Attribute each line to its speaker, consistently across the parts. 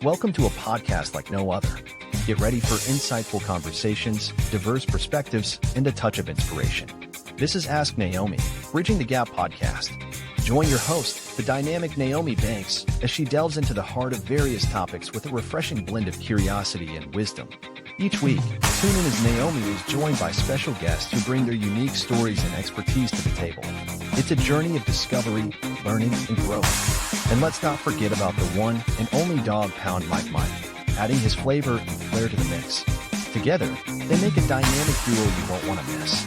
Speaker 1: Welcome to a podcast like no other. Get ready for insightful conversations, diverse perspectives, and a touch of inspiration. This is Ask Nyomi, Bridging the Gap podcast. Join your host, the dynamic Nyomi Banks, as she delves into the heart of various topics with a refreshing blend of curiosity and wisdom. Each week, tune in as Nyomi is joined by special guests who bring their unique stories and expertise to the table. It's a journey of discovery, learning, and growth. And let's not forget about the one and only dog pound Mike, adding his flavor and flair to the mix. Together, they make a dynamic duo you won't want to miss.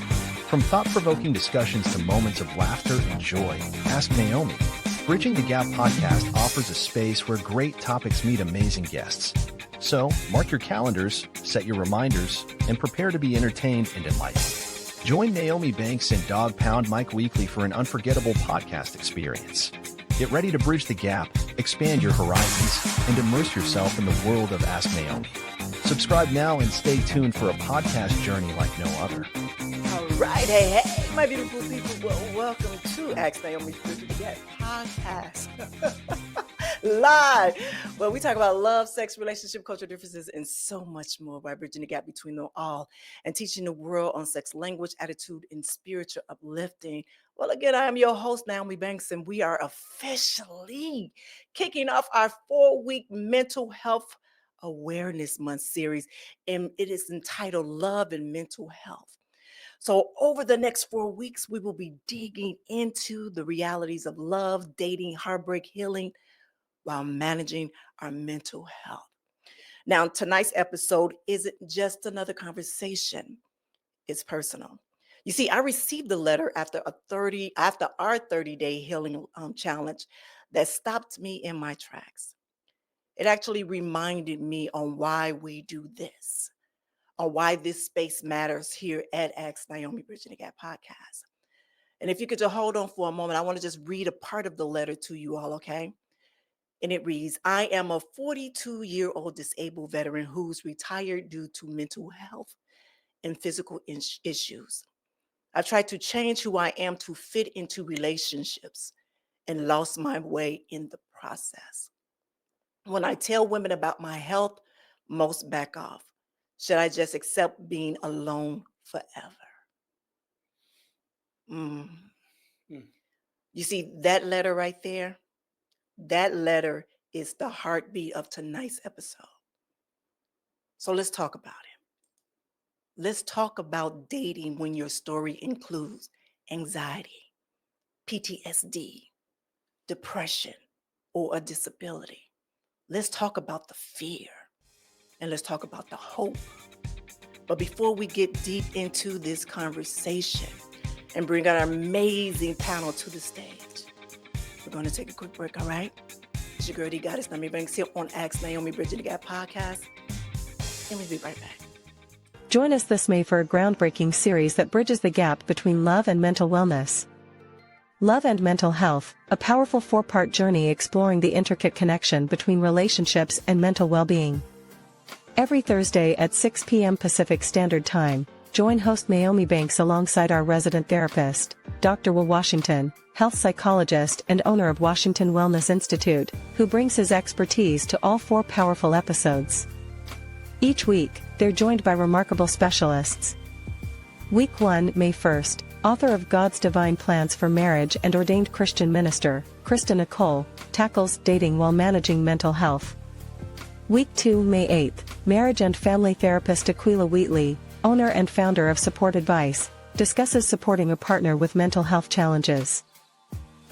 Speaker 1: From thought-provoking discussions to moments of laughter and joy, Ask Nyomi, Bridging the Gap podcast offers a space where great topics meet amazing guests. So, mark your calendars, set your reminders, and prepare to be entertained and enlightened. Join Nyomi Banks and Dog Pound Mike weekly for an unforgettable podcast experience. Get ready to bridge the gap, expand your horizons, and immerse yourself in the world of Ask Nyomi. Subscribe now and stay tuned for a podcast journey like no other.
Speaker 2: All right, hey, my beautiful people. Well, welcome to Ask Nyomi Bridging the Gap podcast. Live. Well, we talk about love, sex, relationship, cultural differences, and so much more by bridging the gap between them all and teaching the world on sex language, attitude, and spiritual uplifting. Well, again, I am your host, Nyomi Banks, and we are officially kicking off our 4-week Mental Health Awareness Month series, and it is entitled Love and Mental Health. So over the next 4 weeks, we will be digging into the realities of love, dating, heartbreak, healing, while managing our mental health. Now, tonight's episode isn't just another conversation. It's personal. You see, I received a letter after our 30-day healing challenge that stopped me in my tracks. It actually reminded me on why we do this, on why this space matters here at Ask Nyomi Bridging the Gap podcast. And if you could just hold on for a moment, I want to just read a part of the letter to you all, okay? And it reads, I am a 42-year-old disabled veteran who's retired due to mental health and physical issues. I've tried to change who I am to fit into relationships and lost my way in the process. When I tell women about my health, most back off. Should I just accept being alone forever? You see that letter right there? That letter is the heartbeat of tonight's episode. So let's talk about it. Let's talk about dating when your story includes anxiety, PTSD, depression, or a disability. Let's talk about the fear, and let's talk about the hope. But before we get deep into this conversation and bring our amazing panel to the stage, we're going to take a quick break, all right? It's your girl, the goddess, Nyomi Banks, here on Ask Nyomi Bridging the Gap podcast. And we'll be right back.
Speaker 3: Join us this May for a groundbreaking series that bridges the gap between love and mental wellness. Love and Mental Health, a powerful 4-part journey exploring the intricate connection between relationships and mental well-being. Every Thursday at 6 p.m. Pacific Standard Time, join host Nyomi Banks alongside our resident therapist, Dr. Will Washington, health psychologist and owner of Washington Wellness Institute, who brings his expertise to all 4 powerful episodes. Each week, they're joined by remarkable specialists. Week 1, May 1st, author of God's Divine Plans for Marriage and ordained Christian minister, Krista Nicole, tackles dating while managing mental health. Week 2, May 8th, marriage and family therapist Aquila Wheatley, owner and founder of Support Advice, discusses supporting a partner with mental health challenges.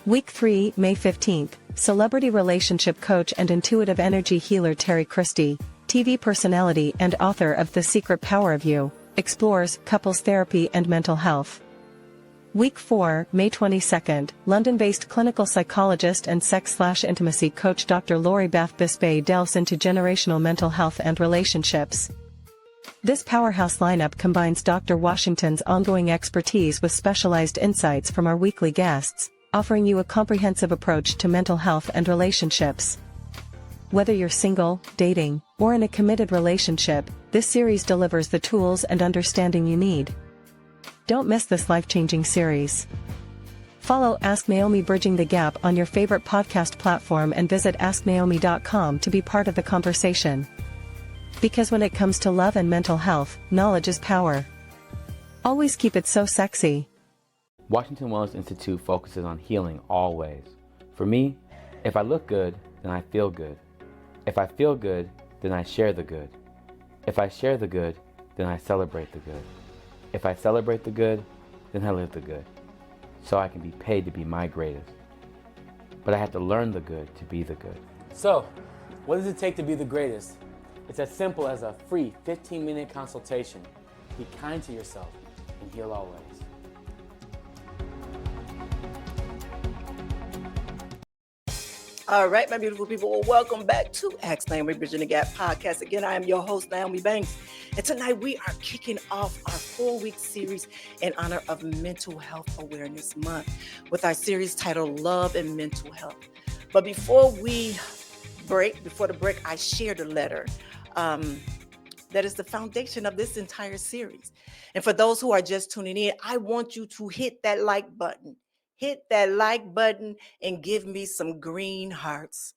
Speaker 3: Week 3, May 15th, celebrity relationship coach and intuitive energy healer Terry Christie, TV personality and author of The Secret Power of You, explores couples therapy and mental health. Week 4, May 22nd, London-based clinical psychologist and sex/intimacy coach Dr. Lori Beth Bisbay delves into generational mental health and relationships. This powerhouse lineup combines Dr. Washington's ongoing expertise with specialized insights from our weekly guests, offering you a comprehensive approach to mental health and relationships. Whether you're single, dating, or in a committed relationship, this series delivers the tools and understanding you need. Don't miss this life-changing series. Follow Ask Nyomi Bridging the Gap on your favorite podcast platform and visit asknyomi.com to be part of the conversation. Because when it comes to love and mental health, knowledge is power. Always keep it so sexy.
Speaker 4: Washington Wellness Institute focuses on healing always. For me, if I look good, then I feel good. If I feel good, then I share the good. If I share the good, then I celebrate the good. If I celebrate the good, then I live the good. So I can be paid to be my greatest. But I have to learn the good to be the good.
Speaker 5: So, what does it take to be the greatest? It's as simple as a free 15-minute consultation. Be kind to yourself and heal always.
Speaker 2: All right, my beautiful people. Well, welcome back to Ask Nyomi Bridging the Gap podcast. Again, I am your host, Nyomi Banks. And tonight we are kicking off our 4-week series in honor of Mental Health Awareness Month with our series titled Love and Mental Health. But before the break, I shared a letter that is the foundation of this entire series. And for those who are just tuning in, I want you to hit that like button. Hit that like button and give me some green hearts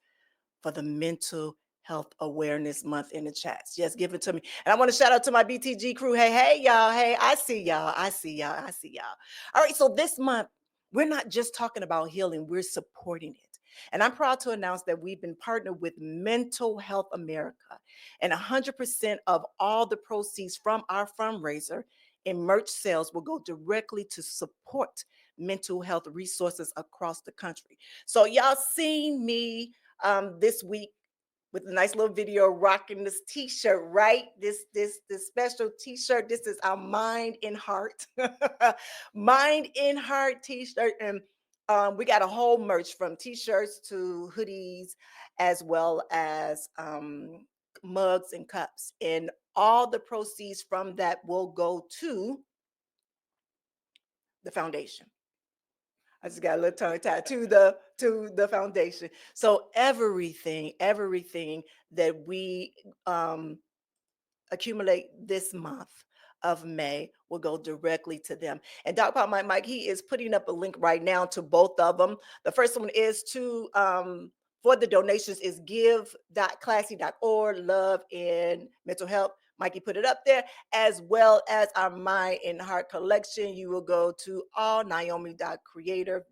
Speaker 2: for the Mental Health Awareness Month in the chats. Just give it to me. And I want to shout out to my BTG crew. Hey, y'all. Hey, I see y'all. All right, so this month, we're not just talking about healing, we're supporting it. And I'm proud to announce that we've been partnered with Mental Health America. And 100% of all the proceeds from our fundraiser in merch sales will go directly to support mental health resources across the country. So y'all seen me this week with a nice little video rocking this t-shirt, right? This special t-shirt. This is our Mind in Heart. Mind in Heart t-shirt. And we got a whole merch from t-shirts to hoodies, as well as mugs and cups. And all the proceeds from that will go to the foundation. I just got a little tongue tied to the foundation. So everything that we accumulate this month of May will go directly to them. And Doc Pop Mike, he is putting up a link right now to both of them. The first one is to for the donations is give.classy.org, love and mental health. Mikey put it up there, as well as our Mind in Heart collection. You will go to allnyomi.creator.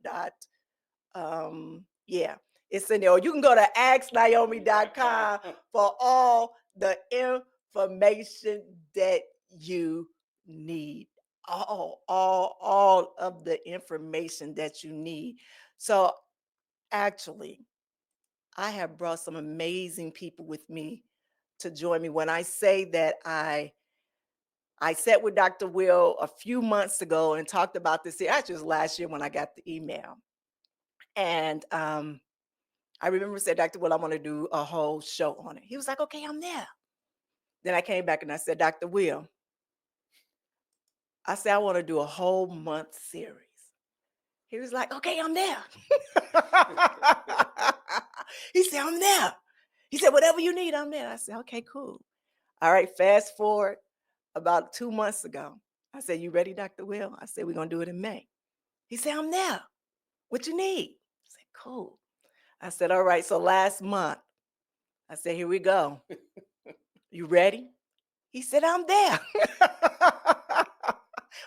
Speaker 2: It's in there. Or you can go to asknyomi.com for all the information that you need. All of the information that you need. So actually, I have brought some amazing people with me to join me. When I say that I sat with Dr. Will a few months ago and talked about this. Actually, it was last year when I got the email. And I remember said, Dr. Will, I want to do a whole show on it. He was like, okay, I'm there. Then I came back and I said, Dr. Will, I said, I want to do a whole month series. He was like, okay, I'm there. He said, I'm there. He said, whatever you need, I'm there. I said, okay, cool. All right, fast forward about 2 months ago. I said, you ready, Dr. Will? I said, we're going to do it in May. He said, I'm there. What you need? I said, cool. I said, all right, so last month, I said, here we go. You ready? He said, I'm there.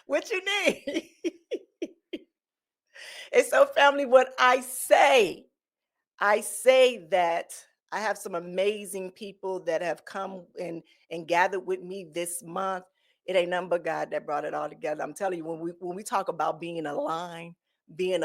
Speaker 2: What you need? And so, family, what I say that I have some amazing people that have come and gathered with me this month. It ain't nothing but God that brought it all together. I'm telling you, when we talk about being aligned in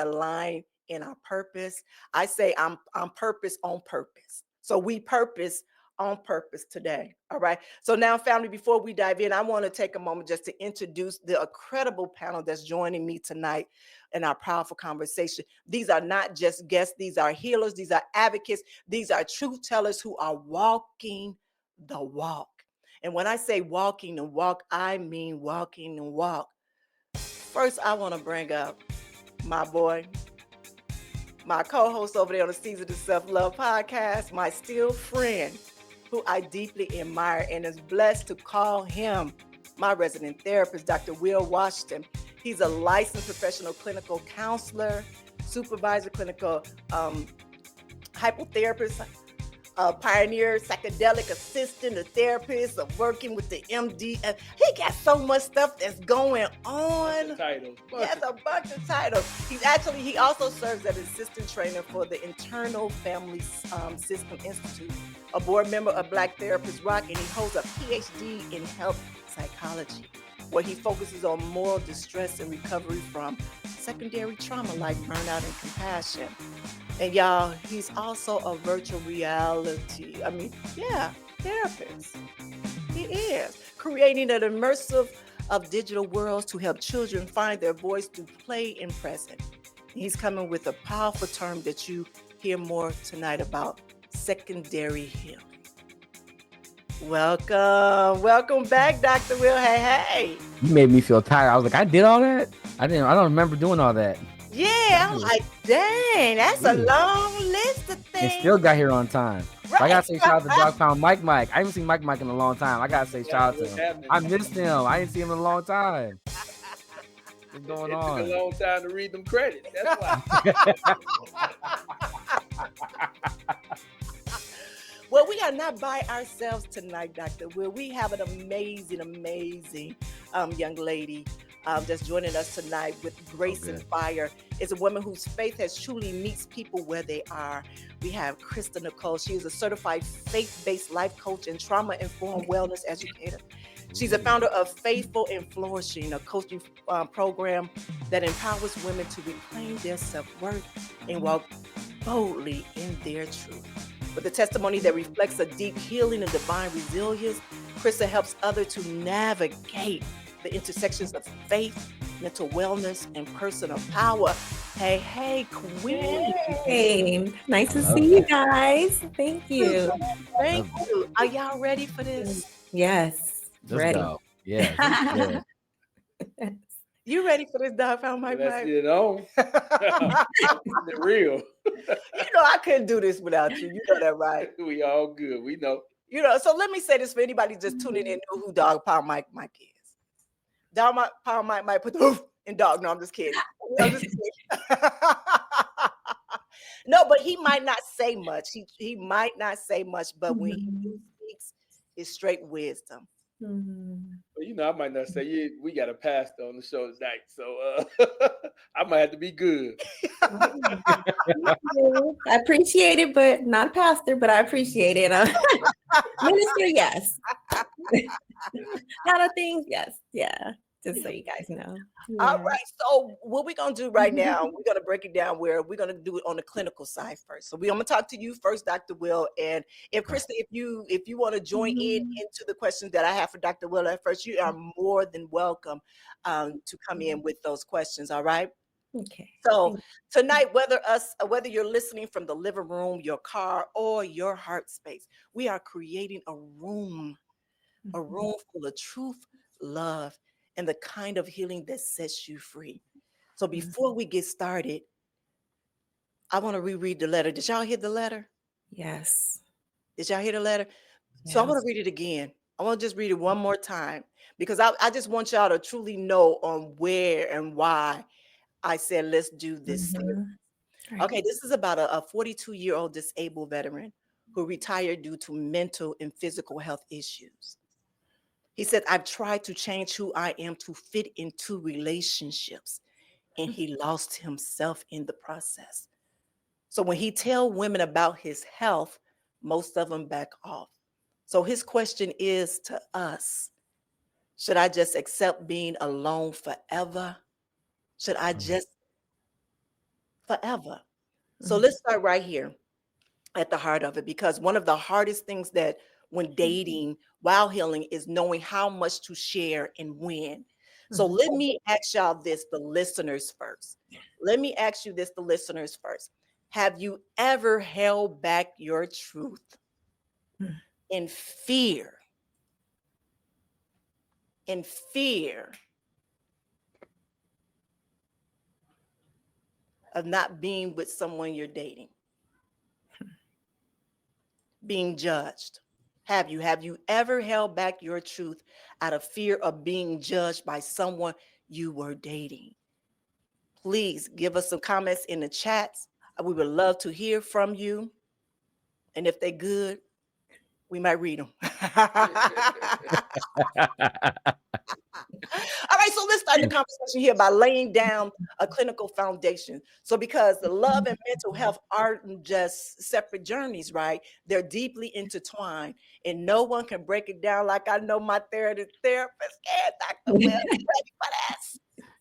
Speaker 2: our purpose, I say I'm purpose on purpose. So we purpose on purpose today. All right. So now, family, before we dive in, I want to take a moment just to introduce the incredible panel that's joining me tonight in our powerful conversation. These are not just guests. These are healers. These are advocates. These are truth tellers who are walking the walk. And when I say walking the walk, I mean walking the walk. First, I want to bring up my boy, my co-host over there on the Season of Self-Love podcast, my still friend, who I deeply admire and is blessed to call him my resident therapist, Dr. Will Washington. He's a licensed professional clinical counselor, supervisor, clinical hypnotherapist, a pioneer psychedelic assistant, a therapist, of working with the MD. He got so much stuff that's going on.
Speaker 6: Title.
Speaker 2: Yes, a bunch of titles. He also serves as assistant trainer for the Internal Family System Institute, a board member of Black Therapist Rock, and he holds a PhD in health psychology, where he focuses on moral distress and recovery from secondary trauma like burnout and compassion. And y'all, he's also a virtual reality, therapist. He is creating an immersive of digital worlds to help children find their voice through play and present. He's coming with a powerful term that you hear more tonight about: secondary healing. Welcome back, Dr. Will. Hey.
Speaker 4: You made me feel tired. I was like, I did all that? I don't remember doing all that.
Speaker 2: Yeah, I'm like, dang, that's a long list of things.
Speaker 4: And still got here on time.
Speaker 2: Right.
Speaker 4: I gotta say shout out to Dog Pound Mike. I haven't seen Mike in a long time. I gotta say shout out to him. I missed him. I didn't see him in a long time. What's going on?
Speaker 6: It took a long time to read them credits. That's why.
Speaker 2: Well, we are not by ourselves tonight, Dr. Will. We have an amazing young lady that's joining us tonight with grace and fire. It's a woman whose faith has truly meets people where they are. We have Krista Nicole. She is a certified faith-based life coach and trauma-informed wellness educator. She's a founder of Faithful and Flourishing, a coaching program that empowers women to reclaim their self-worth and walk boldly in their truth. With a testimony that reflects a deep healing and divine resilience, Krista helps others to navigate the intersections of faith, mental wellness, and personal power. Hey, Queen.
Speaker 7: Hey, nice to see you guys. Thank you.
Speaker 2: Thank you. Are y'all ready for this?
Speaker 7: Yes.
Speaker 4: Let's
Speaker 7: ready.
Speaker 4: go. Yeah.
Speaker 2: You ready for this, Dog Pound Mike?
Speaker 6: Let's get on. It's real.
Speaker 2: You know I couldn't do this without you. You know that, right?
Speaker 6: We all good. We know.
Speaker 2: You know, so let me say this for anybody just tuning in, know who Dog Pound Mike is. Dog Pound Mike might put the hoof in dog. No, I'm just kidding. No, but he might not say much. He might not say much, but when he speaks, it's straight wisdom.
Speaker 6: Well, you know, I might not say we got a pastor on the show tonight, so I might have to be good.
Speaker 7: I appreciate it, but not a pastor, but I appreciate it. Minister, yes. Lot of things, yes. Yeah. Just so you guys know. Yeah.
Speaker 2: All right. So what we're going to do right now, we're going to break it down where we're going to do it on the clinical side first. So I'm going to talk to you first, Dr. Will. And if Krista, if you want to join in into the questions that I have for Dr. Will at first, you are more than welcome to come in with those questions. All right.
Speaker 7: Okay.
Speaker 2: So tonight, whether you're listening from the living room, your car, or your heart space, we are creating a room full of truth, love, and the kind of healing that sets you free. So before we get started, I want to reread the letter. Did y'all hear the letter?
Speaker 7: Yes.
Speaker 2: Did y'all hear the letter?
Speaker 7: Yes.
Speaker 2: So I want to read it again. I want to just read it one more time because I just want y'all to truly know on where and why I said, let's do this.
Speaker 7: Right.
Speaker 2: Okay, this is about a 42-year-old disabled veteran who retired due to mental and physical health issues. He said, I've tried to change who I am to fit into relationships, and he lost himself in the process. So when he tells women about his health, most of them back off. So his question is to us, should I just accept being alone forever? Should I just forever? So let's start right here at the heart of it, because one of the hardest things that when dating while healing is knowing how much to share and when. So let me ask y'all this, the listeners first. Let me ask you this, the listeners first. Have you ever held back your truth in fear? In fear of not being with someone you're dating? Being judged? Have you ever held back your truth out of fear of being judged by someone you were dating? Please give us some comments in the chats. We would love to hear from you. And if they're good, we might read them. All right, so let's start the conversation here by laying down a clinical foundation. So, because the love and mental health aren't just separate journeys, right? They're deeply intertwined, and no one can break it down like I know my therapist can. Dr. Will, you ready for this?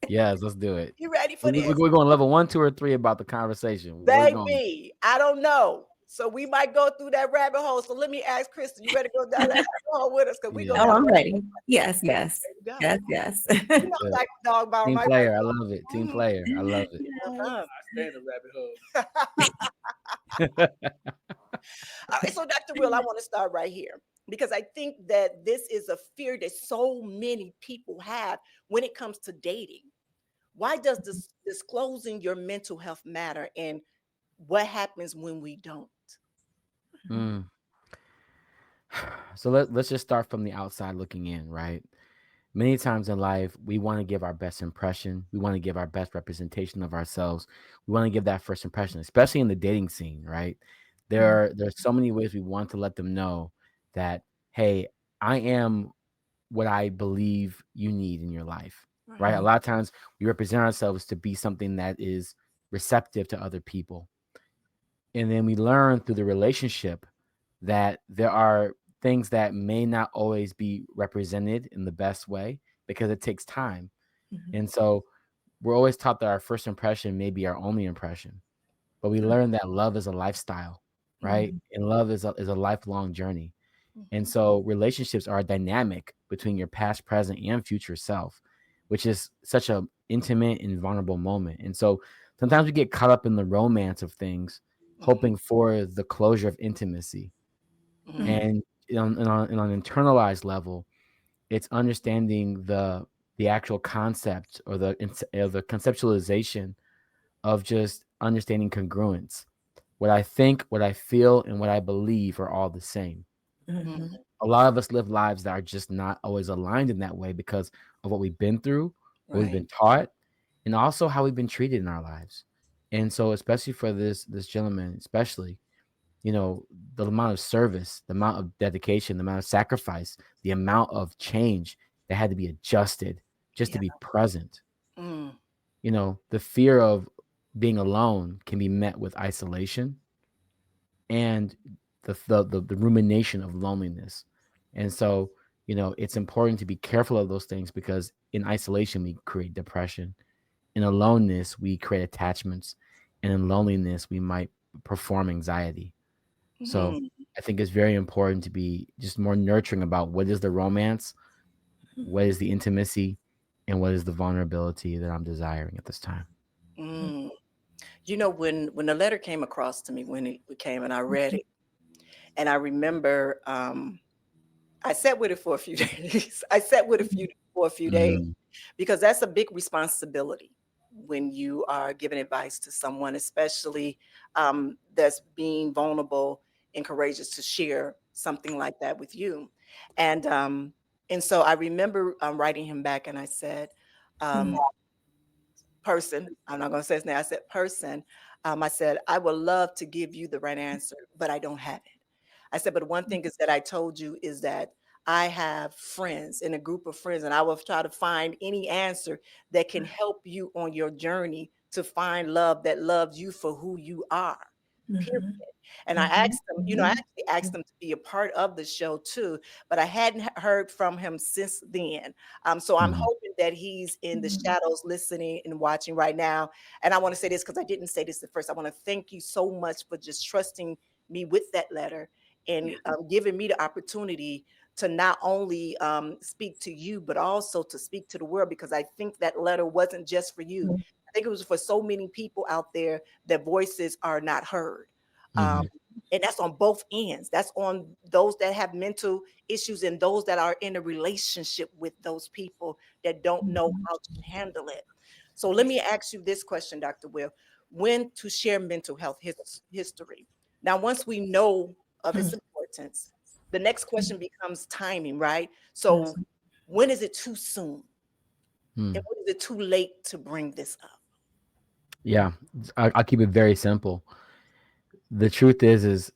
Speaker 4: Yes, let's do it.
Speaker 2: You ready for this?
Speaker 4: We're going level 1, 2, or 3 about the conversation.
Speaker 2: Baby, I don't know. So we might go through that rabbit hole. So let me ask Krista, you ready to go down that rabbit hole with us? Because we go.
Speaker 7: Oh, I'm ready. Yes. You
Speaker 2: know, like dog bone,
Speaker 4: Team
Speaker 2: right?
Speaker 4: player, I love it. Team player, I love it.
Speaker 6: I stay in the rabbit hole.
Speaker 2: All right, so Dr. Will, I want to start right here because I think that this is a fear that so many people have when it comes to dating. Why does this disclosing your mental health matter, and what happens when we don't?
Speaker 4: So let's just start from the outside looking in, right? Many times in life, we want to give our best impression. We want to give our best representation of ourselves. We want to give that first impression, especially in the dating scene, right? There's so many ways we want to let them know that, hey, I am what I believe you need in your life, right? A lot of times we represent ourselves to be something that is receptive to other people. And then we learn through the relationship that there are things that may not always be represented in the best way because it takes time. And so we're always taught that our first impression may be our only impression, but we learn that love is a lifestyle, right? And love is a lifelong journey. And so relationships are a dynamic between your past, present, and future self, which is such an intimate and vulnerable moment. And so sometimes we get caught up in the romance of things, hoping for the closure of intimacy. And on an internalized level, it's understanding the actual concept or the conceptualization of just understanding congruence. What I think, what I feel, and what I believe are all the same. A lot of us live lives that are just not always aligned in that way because of what we've been through, what we've been taught, and also how we've been treated in our lives. And so, especially for this gentleman, especially, you know, the amount of service, the amount of dedication, the amount of sacrifice, the amount of change that had to be adjusted just to be present. You know, the fear of being alone can be met with isolation and the rumination of loneliness. And so, you know, it's important to be careful of those things because in isolation, we create depression. In aloneness, we create attachments. And in loneliness, we might perform anxiety. So I think it's very important to be just more nurturing about what is the romance, what is the intimacy, and what is the vulnerability that I'm desiring at this time.
Speaker 2: You know, when the letter came across to me, when it came and I read it, and I remember I sat with it for a few days. For a few days because that's a big responsibility when you are giving advice to someone, especially that's being vulnerable and courageous to share something like that with you. And so I remember writing him back, and I said, person, I'm not going to say his name. I said, person. I said, I would love to give you the right answer, but I don't have it. I said, but one thing is that I told you is that I have friends in a group of friends, and I will try to find any answer that can help you on your journey to find love that loves you for who you are. Period. And I asked him, you know, I actually asked him to be a part of the show too, but I hadn't heard from him since then. So I'm hoping that he's in the shadows listening and watching right now. And I want to say this because I didn't say this at first. I want to thank you so much for just trusting me with that letter and giving me the opportunity to not only speak to you, but also to speak to the world, because I think that letter wasn't just for you. I think it was for so many people out there that voices are not heard. And that's on both ends. That's on those that have mental issues and those that are in a relationship with those people that don't know how to handle it. So let me ask you this question, Dr. Will. When to share mental health history? Now, once we know of its importance, the next question becomes timing, right? So when is it too soon? And when is it too late to bring this up?
Speaker 4: Yeah, I'll keep it very simple. The truth is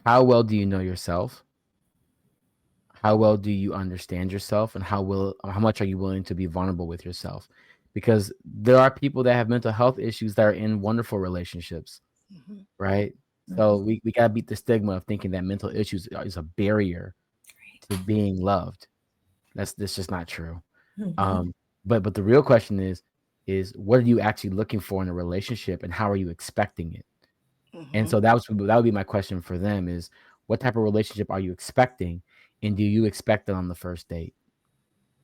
Speaker 4: how well do you know yourself? How well do you understand yourself, and how much are you willing to be vulnerable with yourself? Because there are people that have mental health issues that are in wonderful relationships, right? So we got to beat the stigma of thinking that mental issues is a barrier to being loved. That's just not true. But the real question is what are you actually looking for in a relationship, and how are you expecting it? And so that would be my question for them is, what type of relationship are you expecting, and do you expect it on the first date?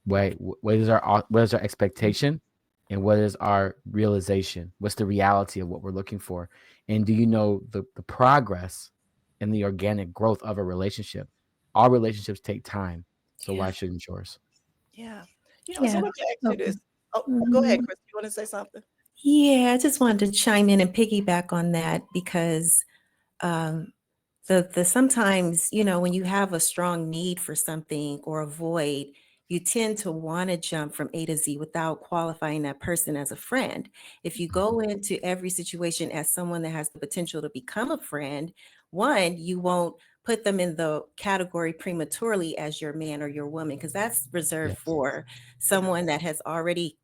Speaker 4: What is our expectation, and what is our realization? What's the reality of what we're looking for? And do you know the progress and the organic growth of a relationship? All relationships take time, so why shouldn't yours?
Speaker 2: Yeah. So let me ask you this. Oh, go ahead, Chris. You want to say something?
Speaker 7: Yeah, I just wanted to chime in and piggyback on that because the sometimes, when you have a strong need for something or a void, you tend to want to jump from A to Z without qualifying that person as a friend. If you go into every situation as someone that has the potential to become a friend, one, you won't put them in the category prematurely as your man or your woman, because that's reserved for someone that has already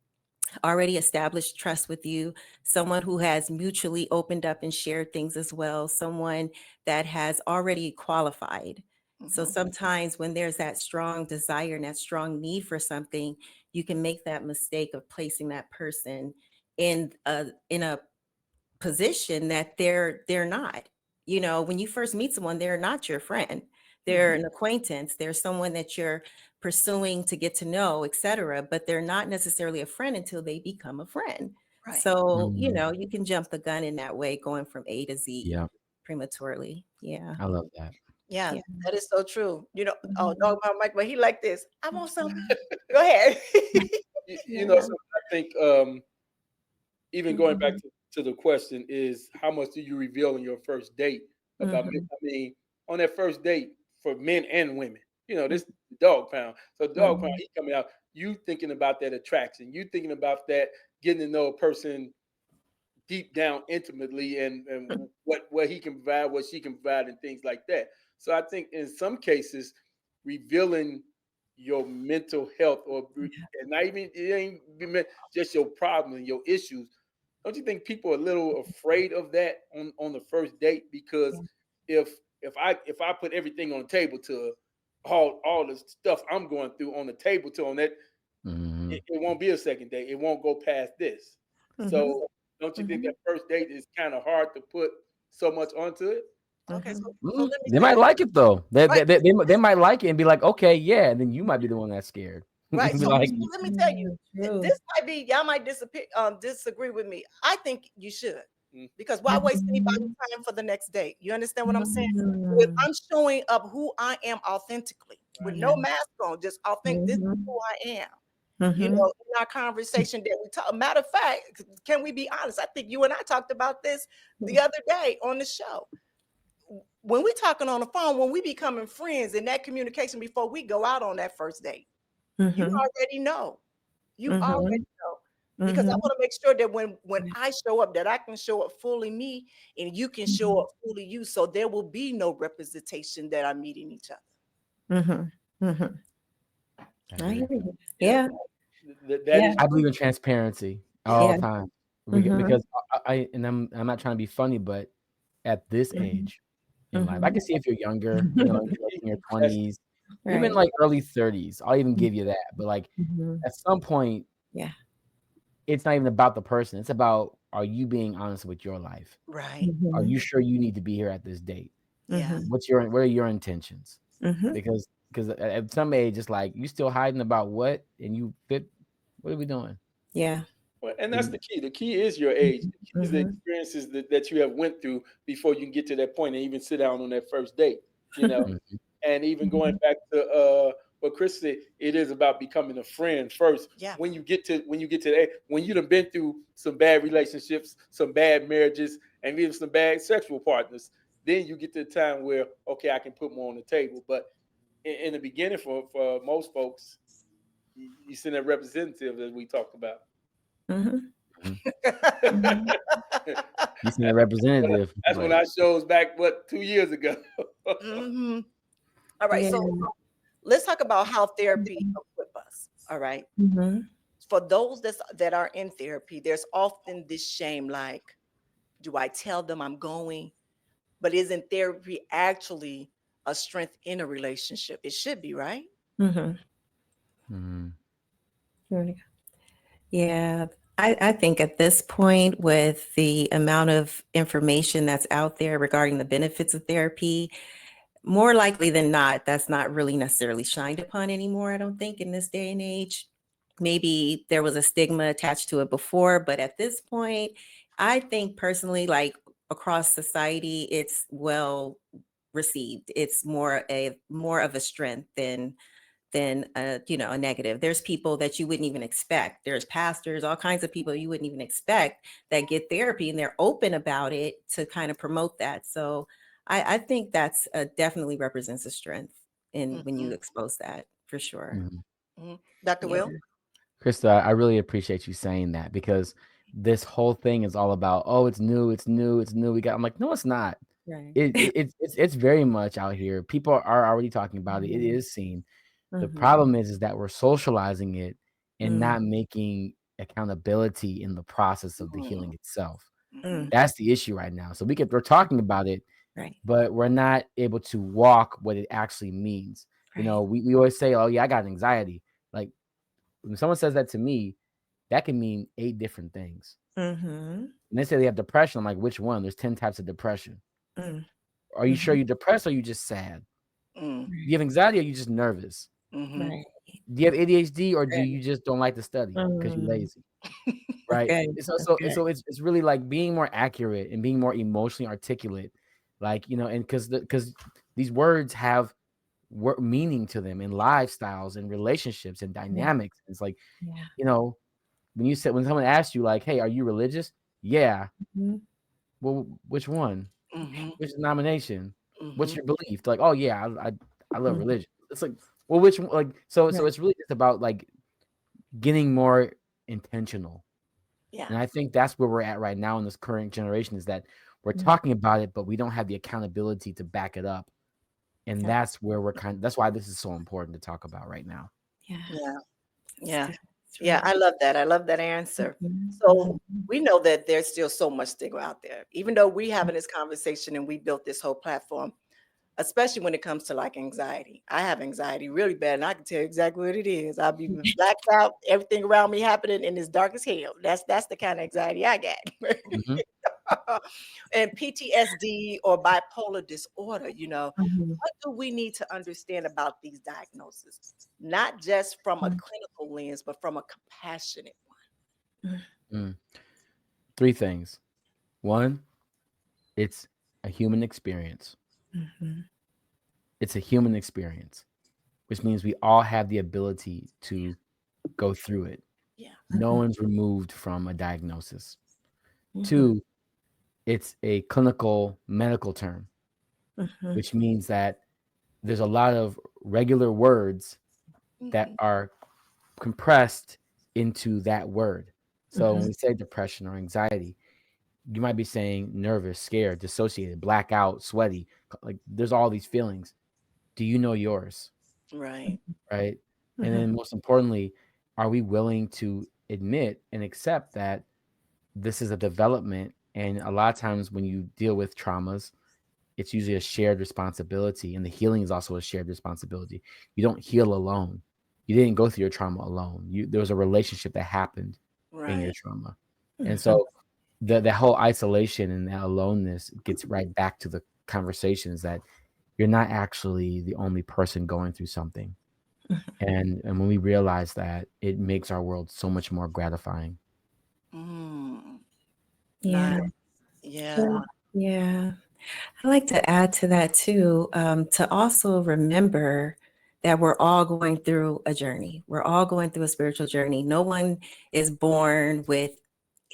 Speaker 7: established trust with you, someone who has mutually opened up and shared things as well, someone that has already qualified. So sometimes when there's that strong desire and that strong need for something, you can make that mistake of placing that person in a position that they're not. When you first meet someone, they're not your friend. They're an acquaintance. They're someone that you're pursuing to get to know, etc. But they're not necessarily a friend until they become a friend.
Speaker 2: Right.
Speaker 7: So, you can jump the gun in that way, going from A to Z prematurely. Yeah.
Speaker 4: I love that.
Speaker 2: Yeah, that is so true. Oh, no, my Mike, but he like this. I want something. Go ahead.
Speaker 6: So I think even going back to the question is, how much do you reveal on your first date about me? I mean, on that first date for men and women, this dog pound. So dog pound, he coming out, you thinking about that attraction, you thinking about that getting to know a person deep down intimately, and what he can provide, what she can provide, and things like that. So I think in some cases, revealing your mental health, and not even, it ain't just your problem and your issues. Don't you think people are a little afraid of that on the first date? Because if I put everything on the table to all the stuff I'm going through on the table to on that, it won't be a second date. It won't go past this. So don't you think that first date is kind of hard to put so much onto it?
Speaker 2: Okay, so let me
Speaker 4: They might like it though. They might like it and be like, okay, yeah. And then you might be the one that's scared.
Speaker 2: Right. So
Speaker 4: Like,
Speaker 2: let me tell you, this might be, y'all might disagree with me. I think you should, because why waste anybody's time for the next date? You understand what I'm saying? So if I'm showing up who I am authentically, with no mask on, just authentic, this is who I am. In our conversation that we talk. Matter of fact, can we be honest? I think you and I talked about this the other day on the show. When we're talking on the phone, when we becoming friends, in that communication before we go out on that first date, you already know. You already know. Because I want to make sure that when I show up, that I can show up fully me, and you can show up fully you. So there will be no representation that I'm meeting each other.
Speaker 7: I hear you. Yeah.
Speaker 4: I believe in transparency all the time. Because I'm not trying to be funny, but at this age in life, I can see if you're younger, in your 20s, even like early 30s, I'll even give you that. But like at some point, it's not even about the person. It's about, are you being honest with your life?
Speaker 2: Right.
Speaker 4: Are you sure you need to be here at this date?
Speaker 2: Yeah.
Speaker 4: What are your intentions? Because at some age, it's like you still hiding about what, and you fit. What are we doing?
Speaker 7: Yeah.
Speaker 6: Well, and that's the key. The key is your age. The key is the experiences that you have went through before you can get to that point and even sit down on that first date. And even going back to what Chris said, it is about becoming a friend first.
Speaker 2: Yeah.
Speaker 6: When you get to that, when you've been through some bad relationships, some bad marriages, and even some bad sexual partners, then you get to the time where, okay, I can put more on the table. But in the beginning, for most folks, you send a representative, as we talked about.
Speaker 7: Mm-hmm.
Speaker 4: You seen a representative.
Speaker 6: That's when I shows back, 2 years ago.
Speaker 2: Mm-hmm. All right,
Speaker 7: Yeah.
Speaker 2: so let's talk about how therapy equip us. All right.
Speaker 7: Mm-hmm.
Speaker 2: For those that are in therapy, there's often this shame, like, do I tell them I'm going? But isn't therapy actually a strength in a relationship? It should be, right?
Speaker 7: Mm-hmm. Yeah, I think at this point, with the amount of information that's out there regarding the benefits of therapy, more likely than not, that's not really necessarily shined upon anymore, I don't think, in this day and age. Maybe there was a stigma attached to it before, but at this point, I think personally, like across society, it's well received. It's more of a strength than a negative. There's people that you wouldn't even expect. There's pastors, all kinds of people you wouldn't even expect that get therapy, and they're open about it to kind of promote that. So I think that's definitely represents a strength in when you expose that, for sure.
Speaker 2: Dr. Will?
Speaker 4: Krista, I really appreciate you saying that, because this whole thing is all about, oh, it's new. I'm like, no, it's not.
Speaker 7: Right.
Speaker 4: It's very much out here. People are already talking about it. It is seen. The problem is that we're socializing it and not making accountability in the process of the healing itself. That's the issue right now. So we're talking about it,
Speaker 7: Right.
Speaker 4: but we're not able to walk what it actually means.
Speaker 7: Right.
Speaker 4: You know, we always say, oh yeah, I got anxiety. Like, when someone says that to me, that can mean 8 different things. And they say they have depression. I'm like, which one? There's 10 types of depression. Are you sure you're depressed, or are you just sad? Do you have anxiety, or are you just nervous?
Speaker 7: Right.
Speaker 4: Do you have ADHD, or do you just don't like to study because you're lazy? Right.
Speaker 7: Okay.
Speaker 4: So it's really like being more accurate and being more emotionally articulate, like, you know, and because these words have meaning to them, in lifestyles and relationships and dynamics. It's like, you know, when someone asks you, like, hey, are you religious? Yeah. Well, which one? Which denomination? What's your belief? Like, oh yeah, I love religion. It's like, well, which one? Like, so it's really just about like getting more intentional.
Speaker 2: Yeah.
Speaker 4: And I think that's where we're at right now in this current generation, is that we're talking about it, but we don't have the accountability to back it up. And that's where that's why this is so important to talk about right now.
Speaker 2: Yeah, I love that. I love that answer. So we know that there's still so much stigma out there, even though we having this conversation and we built this whole platform, especially when it comes to like anxiety. I have anxiety really bad, and I can tell you exactly what it is. I'll be blacked out, everything around me happening, and it's dark as hell. That's the kind of anxiety I got. And PTSD or bipolar disorder, you know, what do we need to understand about these diagnoses? Not just from a clinical lens, but from a compassionate one.
Speaker 4: 3 things. 1, it's a human experience. It's a human experience, which means we all have the ability to go through it. No one's removed from a diagnosis. 2, it's a clinical medical term, which means that there's a lot of regular words that are compressed into that word. So when we say depression or anxiety, you might be saying nervous, scared, dissociated, blackout, sweaty. Like, there's all these feelings. Do you know yours?
Speaker 2: Right.
Speaker 4: And then most importantly, are we willing to admit and accept that this is a development? And a lot of times when you deal with traumas, it's usually a shared responsibility, and the healing is also a shared responsibility. You don't heal alone. You didn't go through your trauma alone. There was a relationship that happened in your trauma. And so the whole isolation and that aloneness gets right back to the conversations that you're not actually the only person going through something. And when we realize that, it makes our world so much more gratifying.
Speaker 7: Yeah. I like to add to that too, to also remember that we're all going through a journey. We're all going through a spiritual journey. No one is born with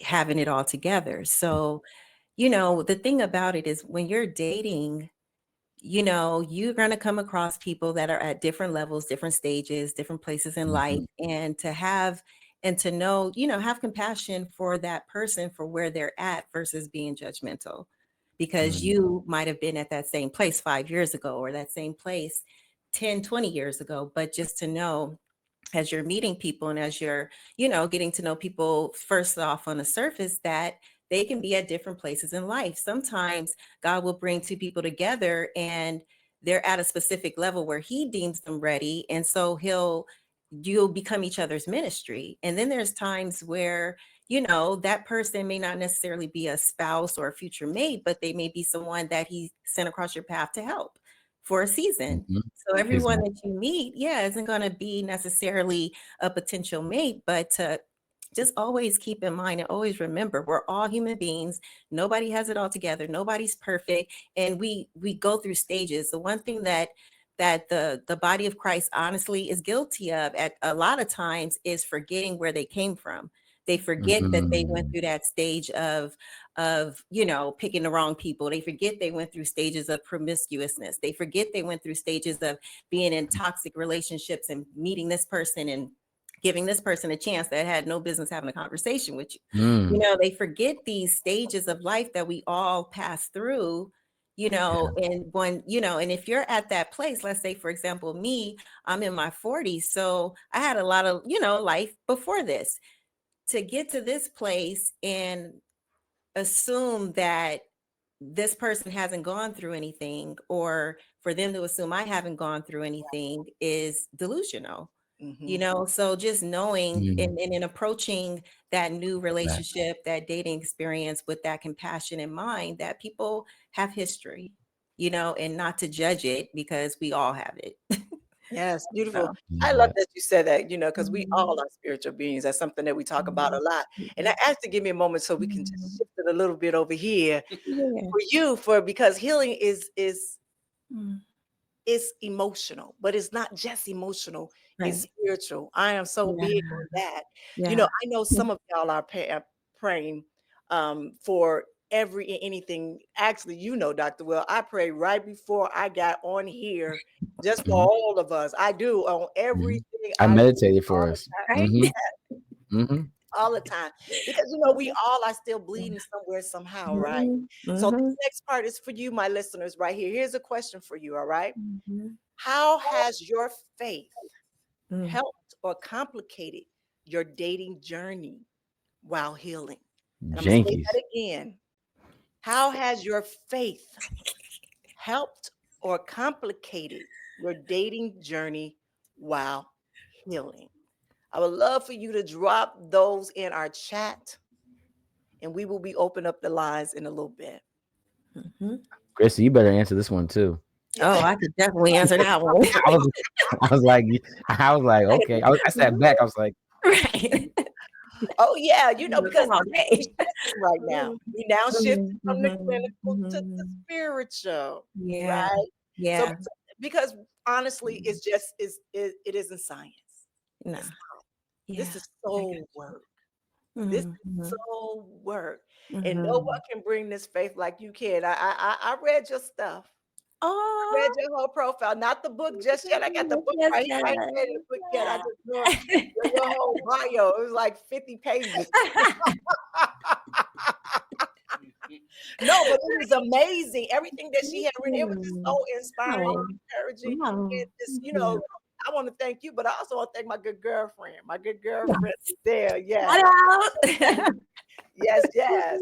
Speaker 7: having it all together. So, the thing about it is when you're dating, you're going to come across people that are at different levels, different stages, different places in life. And to know, have compassion for that person for where they're at versus being judgmental, because you might have been at that same place 5 years ago or that same place 10, 20 years ago. But just to know, as you're meeting people and as you're, getting to know people first off on the surface, that they can be at different places in life. Sometimes God will bring two people together and they're at a specific level where he deems them ready. And so you'll become each other's ministry. And then there's times where, that person may not necessarily be a spouse or a future mate, but they may be someone that he sent across your path to help for a season. So everyone that you meet, isn't going to be necessarily a potential mate, but just always keep in mind and always remember, we're all human beings. Nobody has it all together. Nobody's perfect. And we go through stages. The one thing that the body of Christ honestly is guilty of at a lot of times is forgetting where they came from. They forget that they went through that stage of picking the wrong people. They forget they went through stages of promiscuousness. They forget they went through stages of being in toxic relationships and meeting this person and giving this person a chance that had no business having a conversation with you. They forget these stages of life that we all pass through, and when, and if you're at that place, let's say, for example, me, I'm in my 40s. So I had a lot of, life before this. To get to this place and assume that this person hasn't gone through anything, or for them to assume I haven't gone through anything, is delusional. So just knowing and approaching that new relationship, that dating experience with that compassion in mind, that people have history, and not to judge it because we all have it.
Speaker 2: Yes, beautiful. I love that you said that, because we all are spiritual beings. That's something that we talk about a lot. And I asked to give me a moment so we can just shift it a little bit over here for you, because healing is emotional, but it's not just emotional, it's spiritual. I am so big on that. I know some of y'all are praying for every and anything. Actually, Dr. Will, I pray right before I got on here just for all of us. I do on everything.
Speaker 4: I meditated for us.
Speaker 2: All the time, because we all are still bleeding somewhere, somehow, right? So the next part is for you, my listeners, right here. Here's a question for you, all right? How has your faith helped or complicated your dating journey while healing? And I'm going to say that again. How has your faith helped or complicated your dating journey while healing? I would love for you to drop those in our chat, and we will be opening up the lines in a little bit.
Speaker 4: Krista, you better answer this one too.
Speaker 7: Oh, I could definitely answer that one.
Speaker 4: I was like, okay. I sat back. I was like,
Speaker 7: right.
Speaker 2: Oh yeah, because right now we now shift from the clinical to the spiritual, right?
Speaker 7: Yeah.
Speaker 2: So, because honestly, it isn't science.
Speaker 7: No.
Speaker 2: This is soul work. This is soul work, and no one can bring this faith like you can. I read your stuff.
Speaker 7: Oh,
Speaker 2: I read your whole profile, not the book just yet. I got the book right here. I ain't read the book yet. I just know your whole bio. It was like 50 pages. No, but it was amazing. Everything that she had written, it was just so inspiring, encouraging. And just, I want to thank you, but I also want to thank my good girlfriend. My good girlfriend is there. Yes. Yes.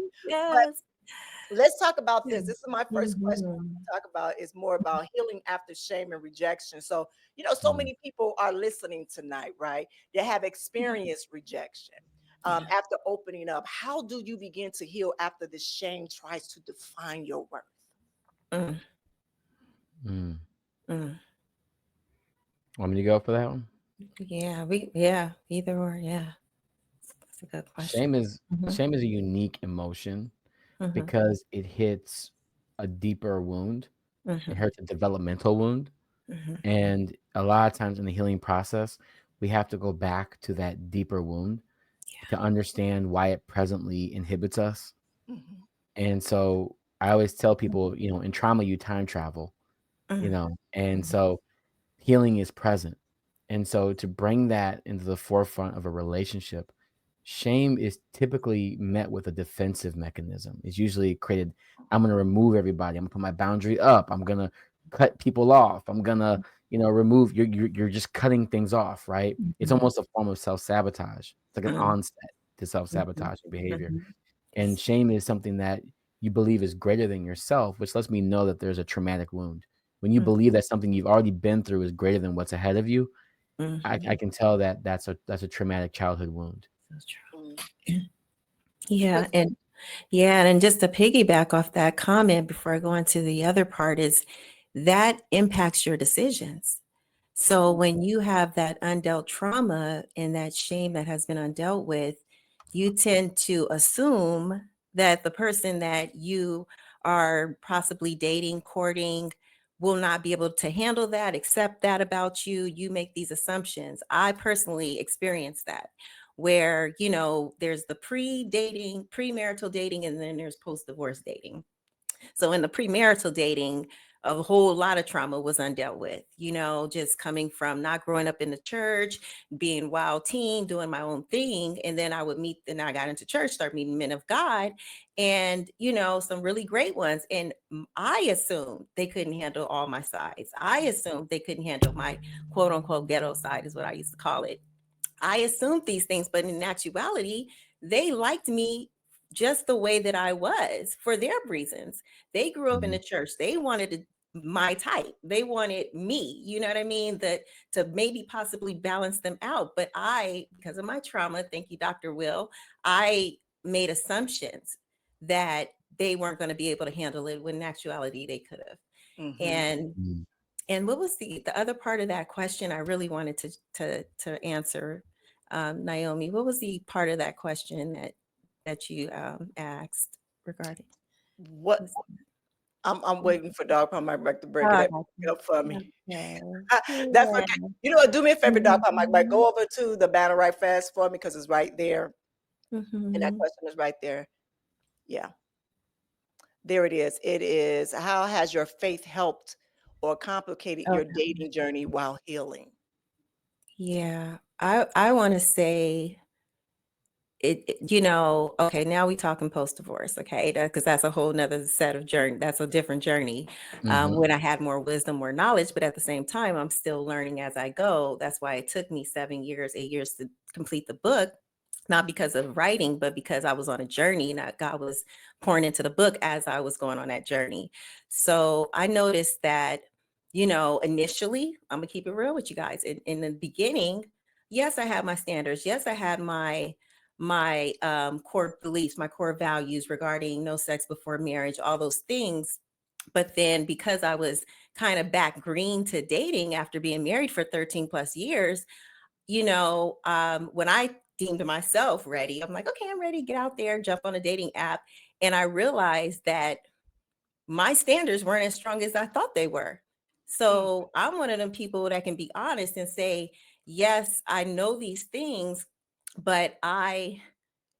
Speaker 2: But let's talk about this. This is my first question to talk about. Is more about healing after shame and rejection. So, so many people are listening tonight, right? They have experienced rejection. After opening up, how do you begin to heal after the shame tries to define your worth?
Speaker 4: Want me to go for that one?
Speaker 7: Either or, that's a good question.
Speaker 4: Shame is a unique emotion because it hits a deeper wound. It hurts a developmental wound. And a lot of times in the healing process, we have to go back to that deeper wound to understand why it presently inhibits us And so I always tell people, in trauma, you time travel, and so healing is present. And so to bring that into the forefront of a relationship, shame is typically met with a defensive mechanism. It's usually created, I'm going to remove everybody. I'm going to put my boundary up. I'm going to cut people off. I'm going to, remove, you're just cutting things off, right? It's almost a form of self-sabotage. It's like an onset to self-sabotaging behavior. And shame is something that you believe is greater than yourself, which lets me know that there's a traumatic wound. When you believe that something you've already been through is greater than what's ahead of you, I can tell that that's a traumatic childhood wound.
Speaker 7: Yeah. And just to piggyback off that comment before I go into the other part is that impacts your decisions. So when you have that undealt trauma and that shame that has been undealt with, you tend to assume that the person that you are possibly dating, courting, will not be able to handle that, accept that about you. You make these assumptions. I personally experienced that, where, there's the pre-dating, premarital dating, and then there's post-divorce dating. So in the premarital dating, a whole lot of trauma was undealt with, just coming from not growing up in the church, being wild teen, doing my own thing. And then I got into church, start meeting men of God and, some really great ones. And I assumed they couldn't handle all my sides. I assumed they couldn't handle my quote unquote ghetto side is what I used to call it. I assumed these things, but in actuality, they liked me just the way that I was for their reasons. They grew up in the church. They wanted my type. They wanted me, you know what I mean? That to maybe possibly balance them out. But because of my trauma, thank you, Dr. Will, I made assumptions that they weren't going to be able to handle it when in actuality they could have. And what was the other part of that question I really wanted to answer, Nyomi? What was the part of that question that you asked regarding?
Speaker 2: What? I'm waiting for Dog Pound Mike Mike to break it up for me.
Speaker 7: Okay.
Speaker 2: That's okay. You know what? Do me a favor, Dog Pound Mike Mike. Go over to the banner right fast for me because it's right there. And that question is right there. Yeah. There it is. It is, how has your faith helped or complicated your dating journey while healing?
Speaker 7: Yeah, I want to say okay, now we talking post-divorce, okay, because that's a whole nother set of journey. That's a different journey. When I had more wisdom, more knowledge, but at the same time, I'm still learning as I go. That's why it took me 8 years to complete the book. Not because of writing, but because I was on a journey and God was pouring into the book as I was going on that journey. So I noticed that, initially, I'm gonna keep it real with you guys. In the beginning, yes, I had my standards. Yes, I had my core beliefs, my core values regarding no sex before marriage, all those things. But then because I was kind of back green to dating after being married for 13 plus years, when I deemed myself ready, I'm like, okay, I'm ready to get out there, jump on a dating app. And I realized that my standards weren't as strong as I thought they were. So I'm one of them people that can be honest and say, yes, I know these things, but I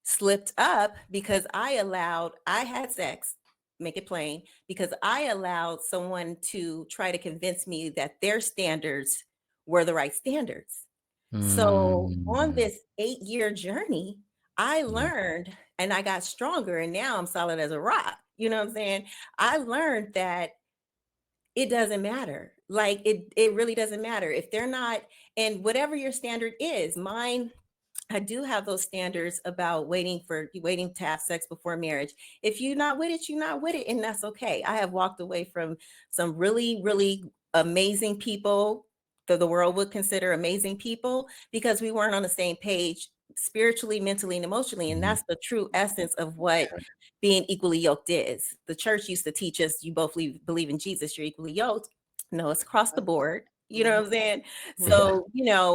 Speaker 7: slipped up because I had sex, make it plain, because I allowed someone to try to convince me that their standards were the right standards. So on this 8-year journey, I learned and I got stronger and now I'm solid as a rock. You know what I'm saying? I learned that it doesn't matter. Like it really doesn't matter if they're not, and whatever your standard is, mine, I do have those standards about waiting to have sex before marriage. If you're not with it, you're not with it, and that's okay. I have walked away from some really, really amazing people that the world would consider amazing people because we weren't on the same page spiritually, mentally, and emotionally. And that's the true essence of what being equally yoked is. The church used to teach us, you both believe in Jesus, you're equally yoked. No, it's across the board. You know what I'm saying? So,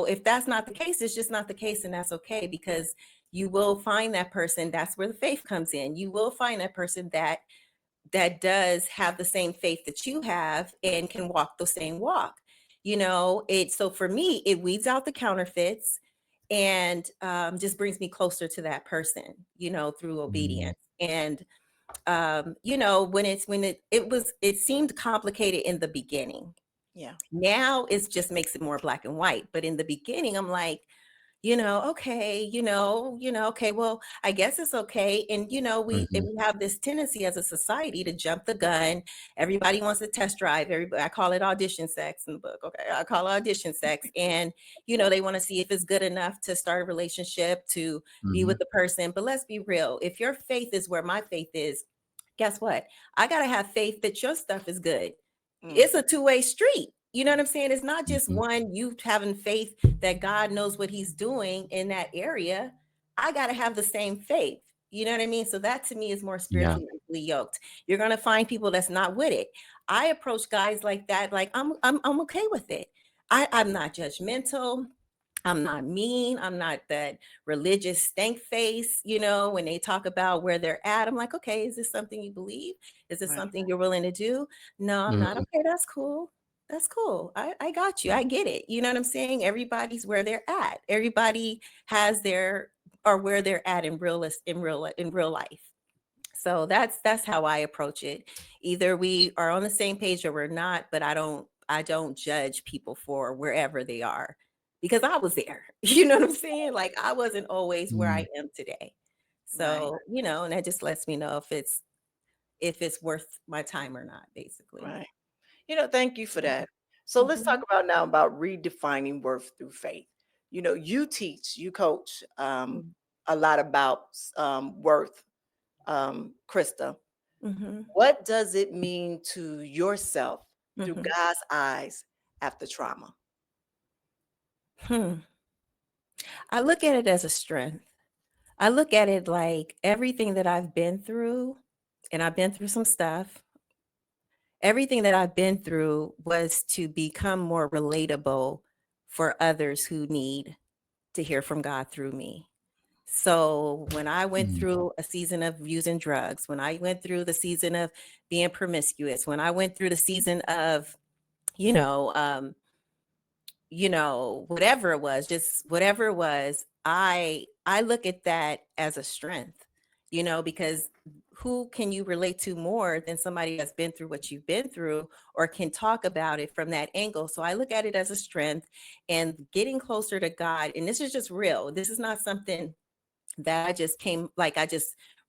Speaker 7: if that's not the case, it's just not the case. And that's okay, because you will find that person. That's where the faith comes in. You will find that person that does have the same faith that you have and can walk the same walk. So for me, it weeds out the counterfeits and just brings me closer to that person, through obedience. And it seemed complicated in the beginning.
Speaker 2: Yeah.
Speaker 7: Now it just makes it more black and white. But in the beginning, I'm like, okay, okay, well, I guess it's okay. And, we have this tendency as a society to jump the gun. Everybody wants to test drive. Everybody, I call it audition sex in the book. Okay. I call it audition sex. And, they want to see if it's good enough to start a relationship, to be with the person. But let's be real. If your faith is where my faith is, guess what? I got to have faith that your stuff is good. It's a two-way street. You know what I'm saying? It's not just one, you having faith that God knows what he's doing in that area. I got to have the same faith. You know what I mean? So that to me is more spiritually yoked. You're going to find people that's not with it. I approach guys like that. Like I'm okay with it. I'm not judgmental. I'm not mean. I'm not that religious stank face, when they talk about where they're at. I'm like, okay, is this something you believe? Is this something you're willing to do? No, I'm not. Okay, that's cool. That's cool. I got you. I get it. You know what I'm saying? Everybody's where they're at. Everybody has where they're at in real life. So that's how I approach it. Either we are on the same page or we're not, but I don't judge people for wherever they are, because I was there. You know what I'm saying? Like I wasn't always where I am today. So, and that just lets me know if it's worth my time or not, basically.
Speaker 2: Right. Thank you for that. So let's talk about redefining worth through faith. You teach, you coach a lot about worth, Krista. What does it mean to yourself through God's eyes after trauma?
Speaker 7: I look at it as a strength. I look at it like everything that I've been through, and I've been through some stuff. Everything that I've been through was to become more relatable for others who need to hear from God through me. So when I went through a season of using drugs, when I went through the season of being promiscuous, when I went through the season of, whatever it was, I look at that as a strength, because who can you relate to more than somebody that's been through what you've been through, or can talk about it from that angle? So I look at it as a strength, and getting closer to God. And this is just real. This is not something that I just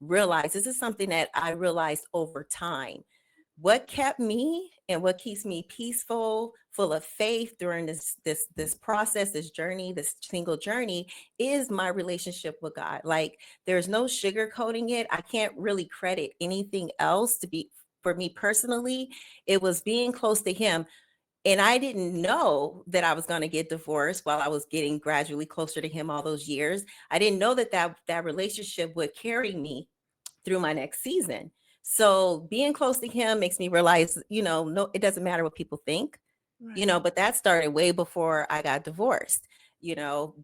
Speaker 7: realized. This is something that I realized over time. What kept me and what keeps me peaceful, full of faith during this process, this journey, this single journey, is my relationship with God. Like there's no sugarcoating it. I can't really credit anything else for me personally. It was being close to him. And I didn't know that I was going to get divorced while I was getting gradually closer to him all those years. I didn't know that relationship would carry me through my next season. So being close to him makes me realize, no, it doesn't matter what people think, but that started way before I got divorced.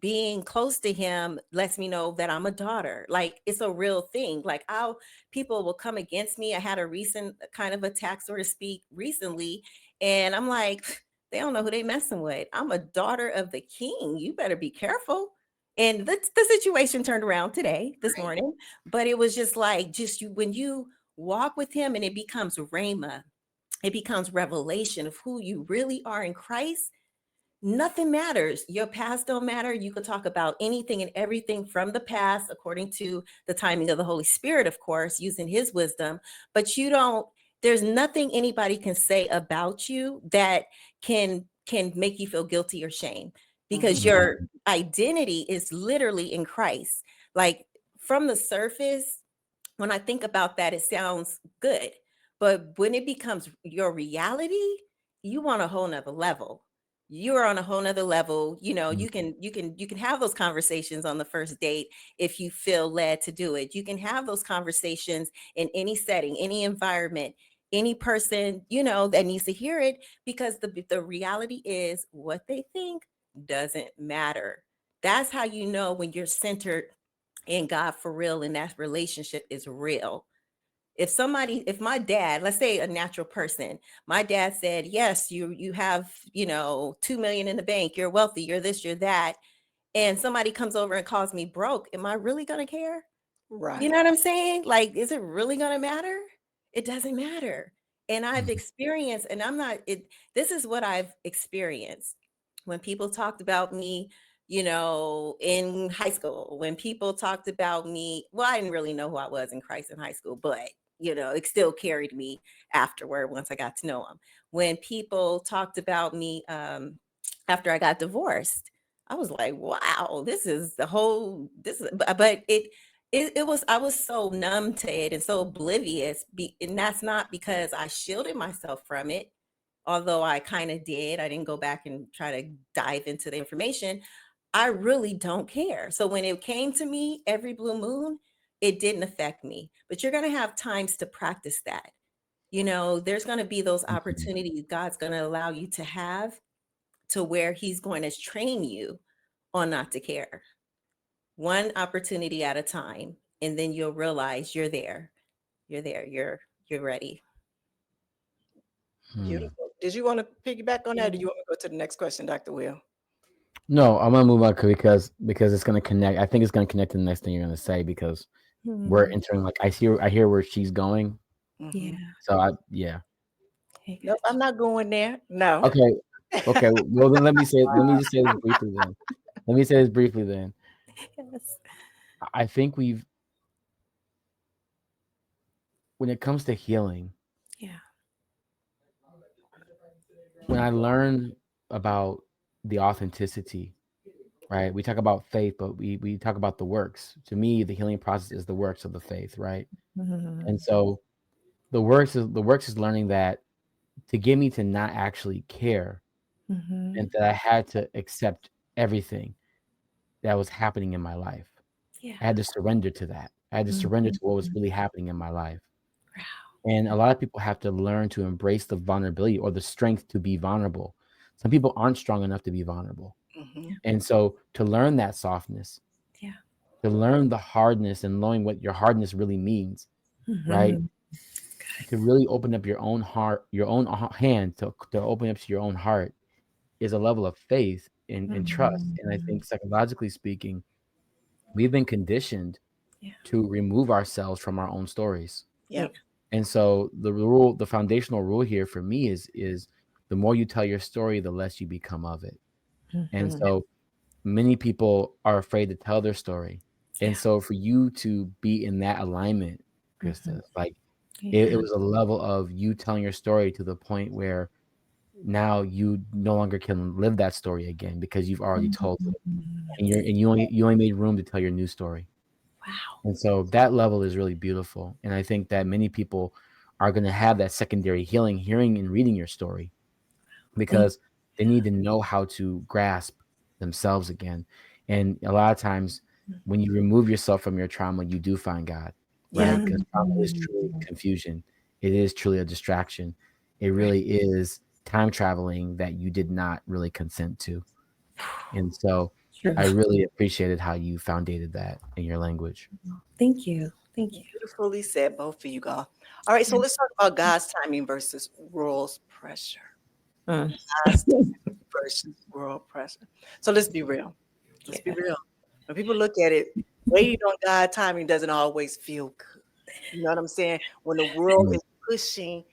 Speaker 7: Being close to him lets me know that I'm a daughter. Like it's a real thing. Like how people will come against me. I had a recent kind of attack, so to speak, recently. And I'm like, they don't know who they messing with. I'm a daughter of the king. You better be careful. And the situation turned around this morning, but it was just like, when you walk with him and it becomes rhema, it becomes revelation of who you really are in Christ. Nothing matters. Your past don't matter. You can talk about anything and everything from the past, according to the timing of the Holy Spirit, of course, using his wisdom, but there's nothing anybody can say about you that can make you feel guilty or shame, because your identity is literally in Christ. Like from the surface, when I think about that, it sounds good, but when it becomes your reality, you want a whole nother level. You're on a whole nother level. You can have those conversations on the first date if you feel led to do it. You can have those conversations in any setting, any environment, any person, that needs to hear it, because the reality is what they think doesn't matter. That's how you know when you're centered in God for real and that relationship is real. If my dad, let's say a natural person, my dad said, yes, you have, 2 million in the bank, you're wealthy, you're this, you're that, and somebody comes over and calls me broke, am I really going to care?
Speaker 2: Right.
Speaker 7: You know what I'm saying? Like, is it really going to matter? It doesn't matter. And I've experienced, and this is what I've experienced when people talked about me, in high school, when people talked about me, well, I didn't really know who I was in Christ in high school, but it still carried me afterward once I got to know him. When people talked about me after I got divorced, I was like, wow, this is but it was, I was so numb to it and so oblivious. And that's not because I shielded myself from it, although I kind of did. I didn't go back and try to dive into the information. I really don't care. So when it came to me every blue moon, it didn't affect me. But you're going to have times to practice that. There's going to be those opportunities God's going to allow you to have, to where he's going to train you on not to care. One opportunity at a time, and then you'll realize you're there. You're ready.
Speaker 2: Beautiful. Did you want to piggyback on that, or do you want to go to the next question, Dr. Will?
Speaker 4: No, I'm gonna move on because it's gonna connect. I think it's gonna connect to the next thing you're gonna say, because we're entering, like, I hear where she's going.
Speaker 7: Yeah.
Speaker 4: So yeah.
Speaker 2: Nope, I'm not going there. No.
Speaker 4: Okay. Well, then let me just say this briefly then.
Speaker 7: Yes.
Speaker 4: I think when it comes to healing,
Speaker 7: Yeah.
Speaker 4: when I learn about the authenticity, right? We talk about faith, but we talk about the works. To me, the healing process is the works of the faith, right? And so the works is learning that to get me to not actually care, and that I had to accept everything that was happening in my life.
Speaker 7: Yeah.
Speaker 4: I had to surrender to that. I had to surrender to what was really happening in my life. And a lot of people have to learn to embrace the vulnerability or the strength to be vulnerable. Some people aren't strong enough to be vulnerable. And so to learn that softness, to learn the hardness and knowing what your hardness really means, right? To really open up your own heart, your own hand, to open up to your own heart, is a level of faith and trust. And I think psychologically speaking, we've been conditioned to remove ourselves from our own stories.
Speaker 2: Yeah.
Speaker 4: And so the foundational rule here for me is the more you tell your story, the less you become of it. And so many people are afraid to tell their story. And so for you to be in that alignment, Krista, like it was a level of you telling your story to the point where now you no longer can live that story again, because you've already told it. And you only made room to tell your new story.
Speaker 7: Wow.
Speaker 4: And so that level is really beautiful. And I think that many people are going to have that secondary healing, hearing and reading your story, because they need to know how to grasp themselves again. And a lot of times when you remove yourself from your trauma, you do find God, right? Because trauma is truly confusion. It is truly a distraction. It really is time traveling that you did not really consent to. And so I really appreciated how you foundated that in your language.
Speaker 7: Thank you.
Speaker 2: Beautifully said, both of you guys. All right, so let's talk about God's timing versus world's pressure. God's timing versus world pressure. So let's be real. Let's be real. When people look at it, waiting on God's timing doesn't always feel good. You know what I'm saying? When the world is pushing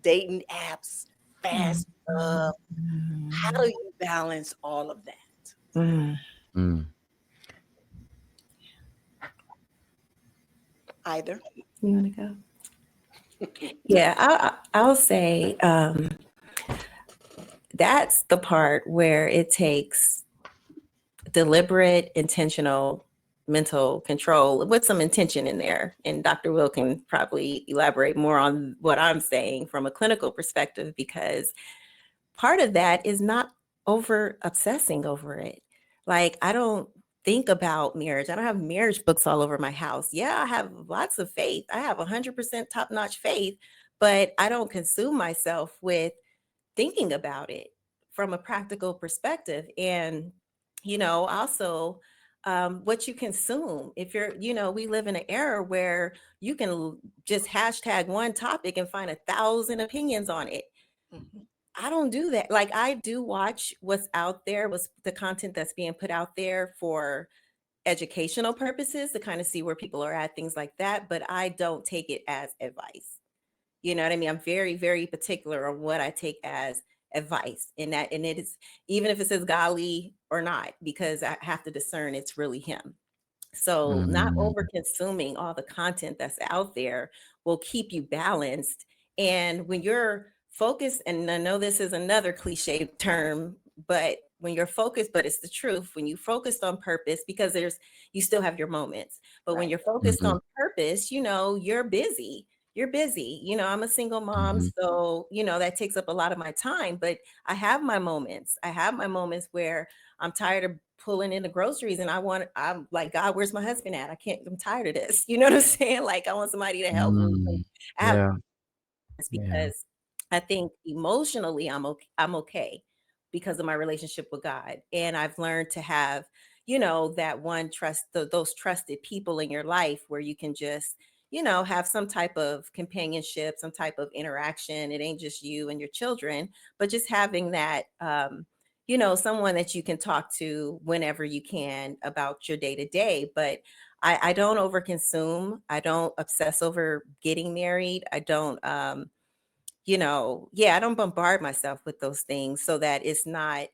Speaker 2: dating apps, fast love, how do you balance all of that? Either.
Speaker 7: You want to go? Yeah, I'll say that's the part where it takes deliberate, intentional mental control with some intention in there. And Dr. Will can probably elaborate more on what I'm saying from a clinical perspective, because part of that is not over obsessing over it. Like, I don't think about marriage. I don't have marriage books all over my house. Yeah, I have lots of faith. I have 100% top-notch faith, but I don't consume myself with thinking about it from a practical perspective. And, also what you consume. If we live in an era where you can just hashtag one topic and find 1,000 opinions on it. I don't do that. Like, I do watch what's out there, what's the content that's being put out there for educational purposes to kind of see where people are at, things like that. But I don't take it as advice. You know what I mean? I'm very, very particular on what I take as advice, and it is, even if it says golly or not, because I have to discern it's really him. So not over consuming all the content that's out there will keep you balanced. And when you're focused, and I know this is another cliche term, but when you're focused, but it's the truth, when you focused on purpose, because you still have your moments, but when you're focused on purpose, you're busy. You're busy. I'm a single mom, so, that takes up a lot of my time, but I have my moments. I have my moments where I'm tired of pulling in the groceries and I'm like, God, where's my husband at? I'm tired of this. You know what I'm saying? Like, I want somebody to help me. I have because I think emotionally I'm okay because of my relationship with God. And I've learned to have, that one those trusted people in your life where you can just, have some type of companionship, some type of interaction. It ain't just you and your children, but just having that, someone that you can talk to whenever you can about your day to day. But I don't overconsume. I don't obsess over getting married. I don't, I don't bombard myself with those things so that it's not,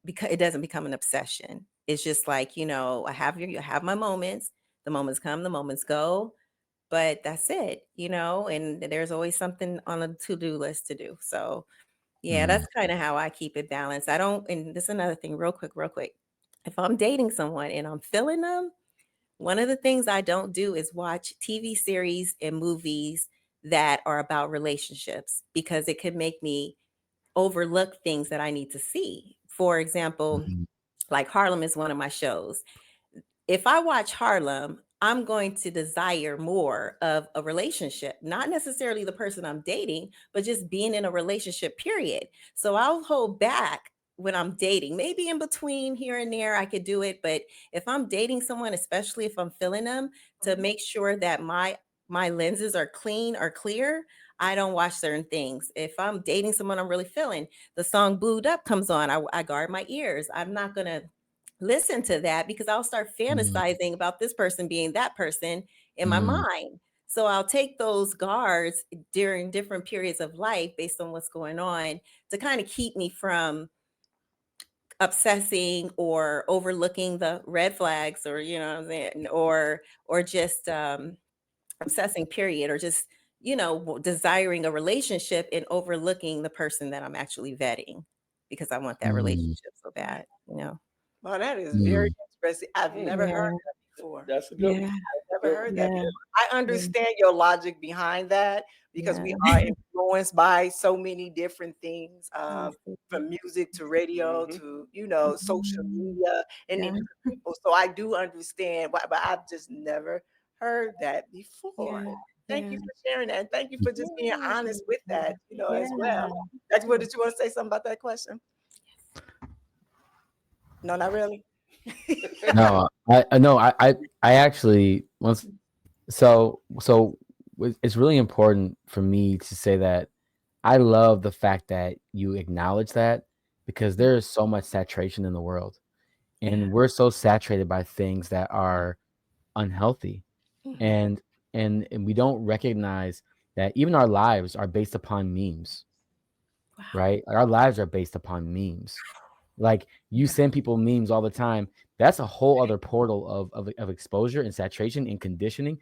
Speaker 7: because it doesn't become an obsession. It's just like, I have my moments. The moments come, the moments go, but that's it, and there's always something on a to-do list to do. So yeah, that's kind of how I keep it balanced. I don't, and this is another thing, real quick. If I'm dating someone and I'm feeling them, one of the things I don't do is watch TV series and movies that are about relationships, because it could make me overlook things that I need to see. For example, like Harlem is one of my shows. If I watch Harlem, I'm going to desire more of a relationship, not necessarily the person I'm dating, but just being in a relationship, period. So I'll hold back when I'm dating. Maybe in between here and there, I could do it. But if I'm dating someone, especially if I'm feeling them, to make sure that my lenses are clean or clear, I don't watch certain things. If I'm dating someone I'm really feeling, the song Booed Up comes on, I guard my ears. I'm not going to listen to that because I'll start fantasizing about this person being that person in my mind. So I'll take those guards during different periods of life based on what's going on to kind of keep me from obsessing or overlooking the red flags, or what I'm saying, or just obsessing, period, or just desiring a relationship and overlooking the person that I'm actually vetting because I want that relationship so bad.
Speaker 2: Well, that is very interesting. I've never heard that before.
Speaker 6: That's a good one.
Speaker 2: I've never heard that before. I understand your logic behind that because we are influenced by so many different things, from music to radio to, social media and different people. So I do understand, but I've just never heard that before. Thank you for sharing that. And thank you for just being honest with that, as well. Did you want to say something about that question? No, not really.
Speaker 4: No, I actually once. So it's really important for me to say that I love the fact that you acknowledge that, because there is so much saturation in the world, and we're so saturated by things that are unhealthy, and we don't recognize that even our lives are based upon memes, right? Like, our lives are based upon memes. Like, you send people memes all the time. That's a whole other portal of exposure and saturation and conditioning.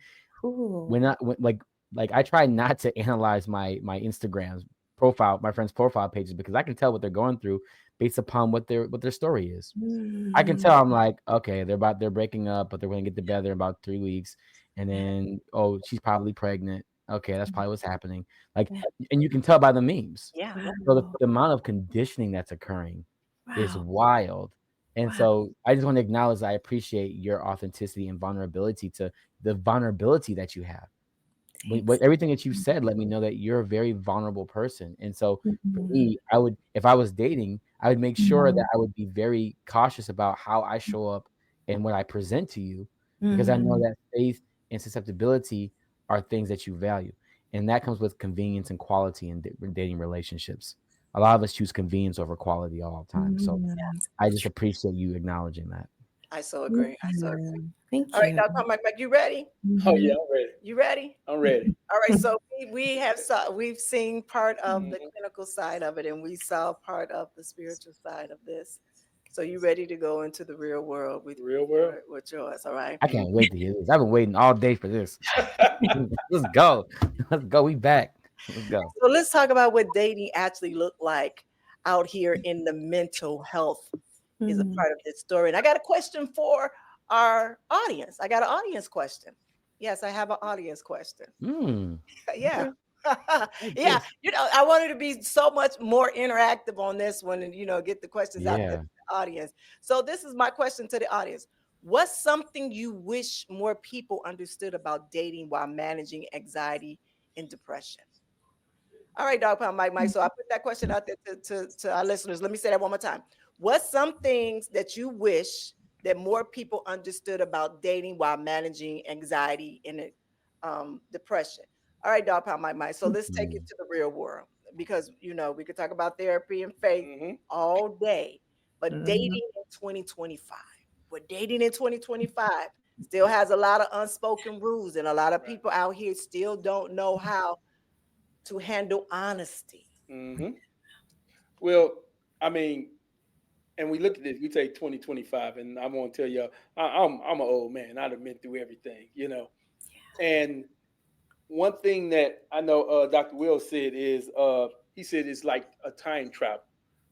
Speaker 4: Like I try not to analyze my Instagram's profile, my friends' profile pages, because I can tell what they're going through based upon what their story is. I can tell. I'm like, okay, they're breaking up, but they're going to get together in about 3 weeks, and then she's probably pregnant. Okay, that's probably what's happening. Like, and you can tell by the memes. So the amount of conditioning that's occurring is wild. And so I just want to acknowledge that I appreciate your authenticity and vulnerability to the vulnerability that you have. With everything that you've said, let me know that you're a very vulnerable person. And so for me, if I was dating, I would make sure that I would be very cautious about how I show up and what I present to you, because I know that faith and susceptibility are things that you value. And that comes with convenience and quality in dating relationships. A lot of us choose convenience over quality all the time. So I just appreciate you acknowledging that.
Speaker 2: I so agree. I so agree.
Speaker 7: Thank
Speaker 2: All right,
Speaker 7: you.
Speaker 2: Dr. Mike, you ready?
Speaker 6: Oh yeah, I'm ready.
Speaker 2: You ready?
Speaker 6: I'm ready.
Speaker 2: All right, so we've seen part of the
Speaker 6: Mhm.
Speaker 2: clinical side of it, and we saw part of the spiritual side of this. So you ready to go into the real world with
Speaker 6: Real world.
Speaker 2: with yours? All right.
Speaker 4: I can't wait to hear this. I've been waiting all day for this. Let's go. Let's go. We back. Let's go.
Speaker 2: So let's talk about what dating actually looked like out here in the mental health is a part of this story. And I got a question for our audience. I got an audience question. Yes, I have an audience question. Yeah. Yeah. I wanted to be so much more interactive on this one and, get the questions out there to the audience. So this is my question to the audience. What's something you wish more people understood about dating while managing anxiety and depression? All right, Dog Pound Mike. So I put that question out there to our listeners. Let me say that one more time. What's some things that you wish that more people understood about dating while managing anxiety and depression? All right, Dog Pound Mike. So let's take it to the real world because, we could talk about therapy and faith all day, but dating in 2025, we're dating in 2025 still has a lot of unspoken rules and a lot of people out here still don't know how to handle honesty.
Speaker 6: Well, I mean, and we look at this, we take 2025, and I want to tell you, I'm an old man. I've been through everything, And one thing that I know Dr. Will said is, he said it's like a time travel.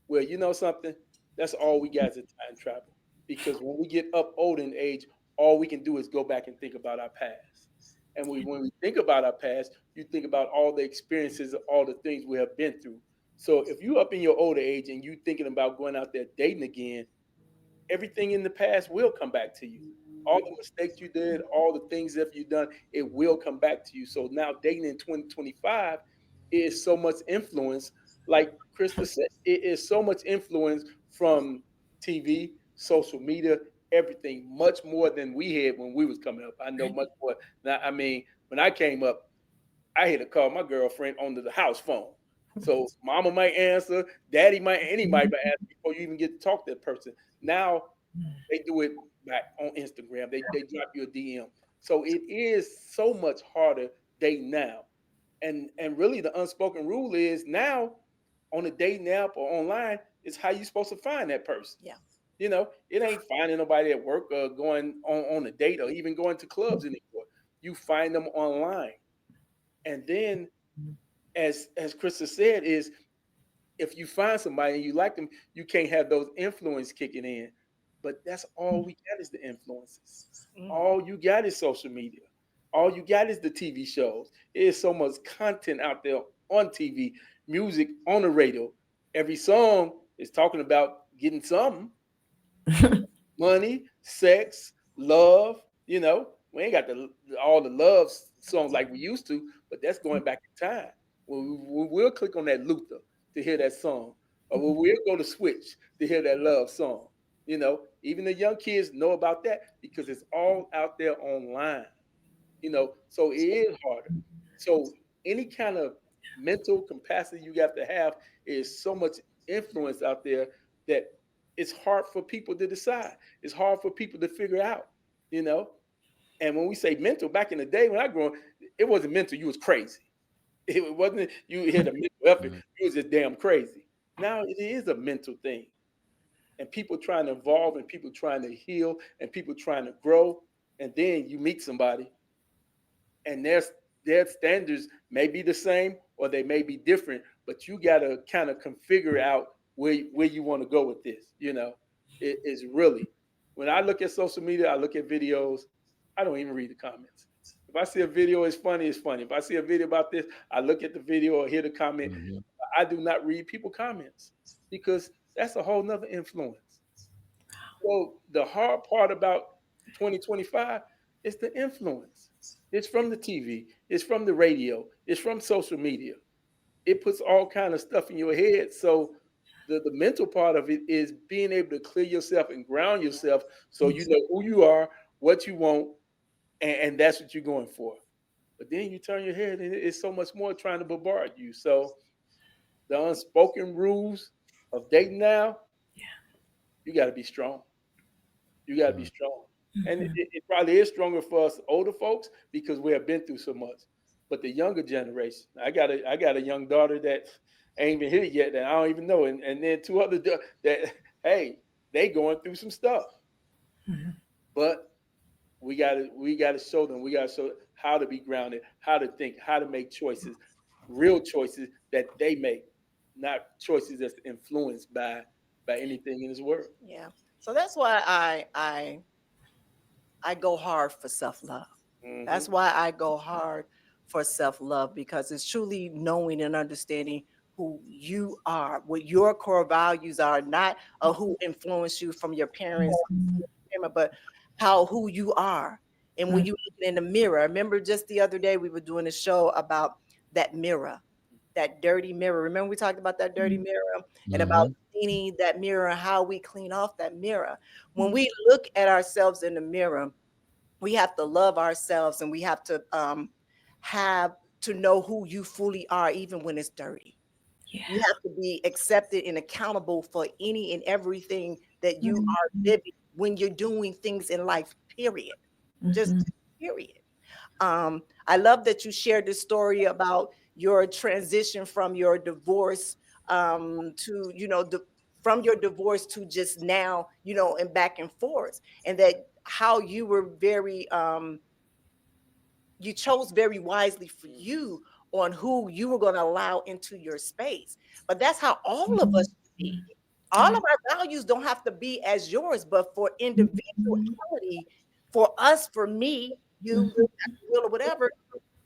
Speaker 6: Well, you know something? That's all we got is a time travel. Because when we get up old in age, all we can do is go back and think about our past. And when we think about our past, you think about all the experiences, all the things we have been through. So if you up in your older age and you thinking about going out there dating again, everything in the past will come back to you. All the mistakes you did, all the things that you've done, it will come back to you. So now dating in 2025 is so much influence. Like Krista said, it is so much influence from TV, social media, everything, much more than we had when we was coming up. I know much more. Now, I mean, when I came up, I had to call my girlfriend on the house phone. So mama might answer, daddy might, anybody might answer before you even get to talk to that person. Now they do it back on Instagram. They drop you a DM. So it is so much harder dating now. And really the unspoken rule is now on a dating app or online is how you supposed to find that person.
Speaker 2: Yeah.
Speaker 6: It ain't finding nobody at work or going on a date or even going to clubs anymore. You find them online. And then as Krista said, is if you find somebody and you like them, you can't have those influence kicking in. But that's all we got is the influences. All you got is social media. All you got is the TV shows. There's so much content out there on TV, music on the radio. Every song is talking about getting something. Money, sex, love, We ain't got all the love songs like we used to, but that's going back in time. We'll click on that Luther to hear that song, or we'll go to Switch to hear that love song. Even the young kids know about that because it's all out there online. So it is harder. So any kind of mental capacity you have to have is so much influence out there that it's hard for people to decide. It's hard for people to figure out. And when we say mental, back in the day when I grew up, it wasn't mental. You was crazy. It wasn't you had a mental effort. You was just damn crazy. Now it is a mental thing. And people trying to evolve and people trying to heal and people trying to grow. And then you meet somebody and their standards may be the same or they may be different, but you got to kind of configure out where you want to go with this. It is really, when I look at social media, I look at videos, I don't even read the comments. If I see a video is funny, it's funny. If I see a video about this, I look at the video or hear the comment. I do not read people's comments because that's a whole nother influence. So the hard part about 2025 is the influence. It's from the TV, it's from the radio, it's from social media. It puts all kind of stuff in your head. So the mental part of it is being able to clear yourself and ground yourself so you know who you are, what you want, and that's what you're going for. But then you turn your head and it's so much more trying to bombard you. So the unspoken rules of dating now, you got to be strong. You got to be strong. And it probably is stronger for us older folks because we have been through so much. But the younger generation, I got a young daughter that ain't even hit it yet that I don't even know, and then two other that hey, they going through some stuff. But we got to show them. We got to show how to be grounded, how to think, how to make choices, real choices that they make, not choices that's influenced by anything in this world.
Speaker 2: Yeah. So that's why I go hard for self-love. That's why I go hard for self-love, because it's truly knowing and understanding who you are, what your core values are, not who influenced you from your parents, but who you are. And when you look in the mirror, I remember just the other day we were doing a show about that mirror, that dirty mirror. Remember we talked about that dirty mirror and about cleaning that mirror and how we clean off that mirror. When we look at ourselves in the mirror, we have to love ourselves, and we have to know who you fully are, even when it's dirty. You have to be accepted and accountable for any and everything that you are living when you're doing things in life, period. Just period. I love that you shared this story about your transition from your divorce to, from your divorce to just now, and back and forth, and that how you were very, you chose very wisely for you on who you were going to allow into your space. But that's how all of us should be. All of our values don't have to be as yours, but for individuality, for us, for me, you, Will, or whatever,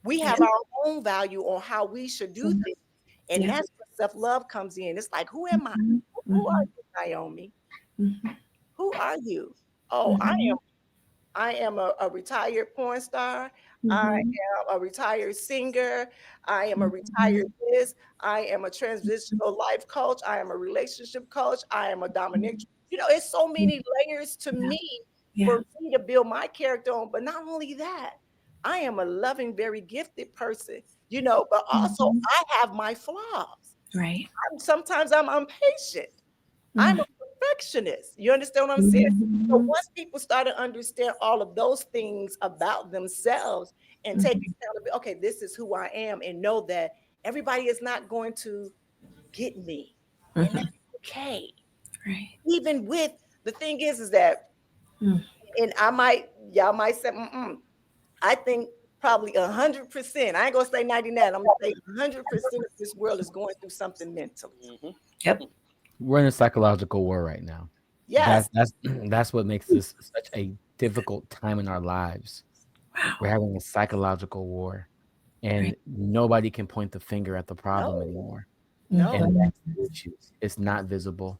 Speaker 2: we have our own value on how we should do things. And that's where self-love comes in. It's like, who am I? Who are you, Nyomi? Who are you? Oh, I am a retired porn star. I am a retired singer. I am a retired this. I am a transitional life coach. I am a relationship coach. I am a dominatrix. It's so many layers to me for me to build my character on. But not only that, I am a loving, very gifted person, but also I have my flaws.
Speaker 7: Right.
Speaker 2: Sometimes I'm impatient. I'm a perfectionist. You understand what I'm saying? So once people start to understand all of those things about themselves and take accountability, okay, this is who I am, and know that everybody is not going to get me. And that's okay.
Speaker 7: Right.
Speaker 2: Even with the thing is that, and y'all might say, I think probably 100%. I ain't gonna say 99. I'm gonna say 100% of this world is going through something mentally.
Speaker 7: Yep.
Speaker 4: We're in a psychological war right now.
Speaker 2: Yes.
Speaker 4: That's what makes this such a difficult time in our lives.
Speaker 7: Wow.
Speaker 4: We're having a psychological war, and nobody can point the finger at the problem anymore.
Speaker 2: No.
Speaker 4: And that's the issue. It's not visible.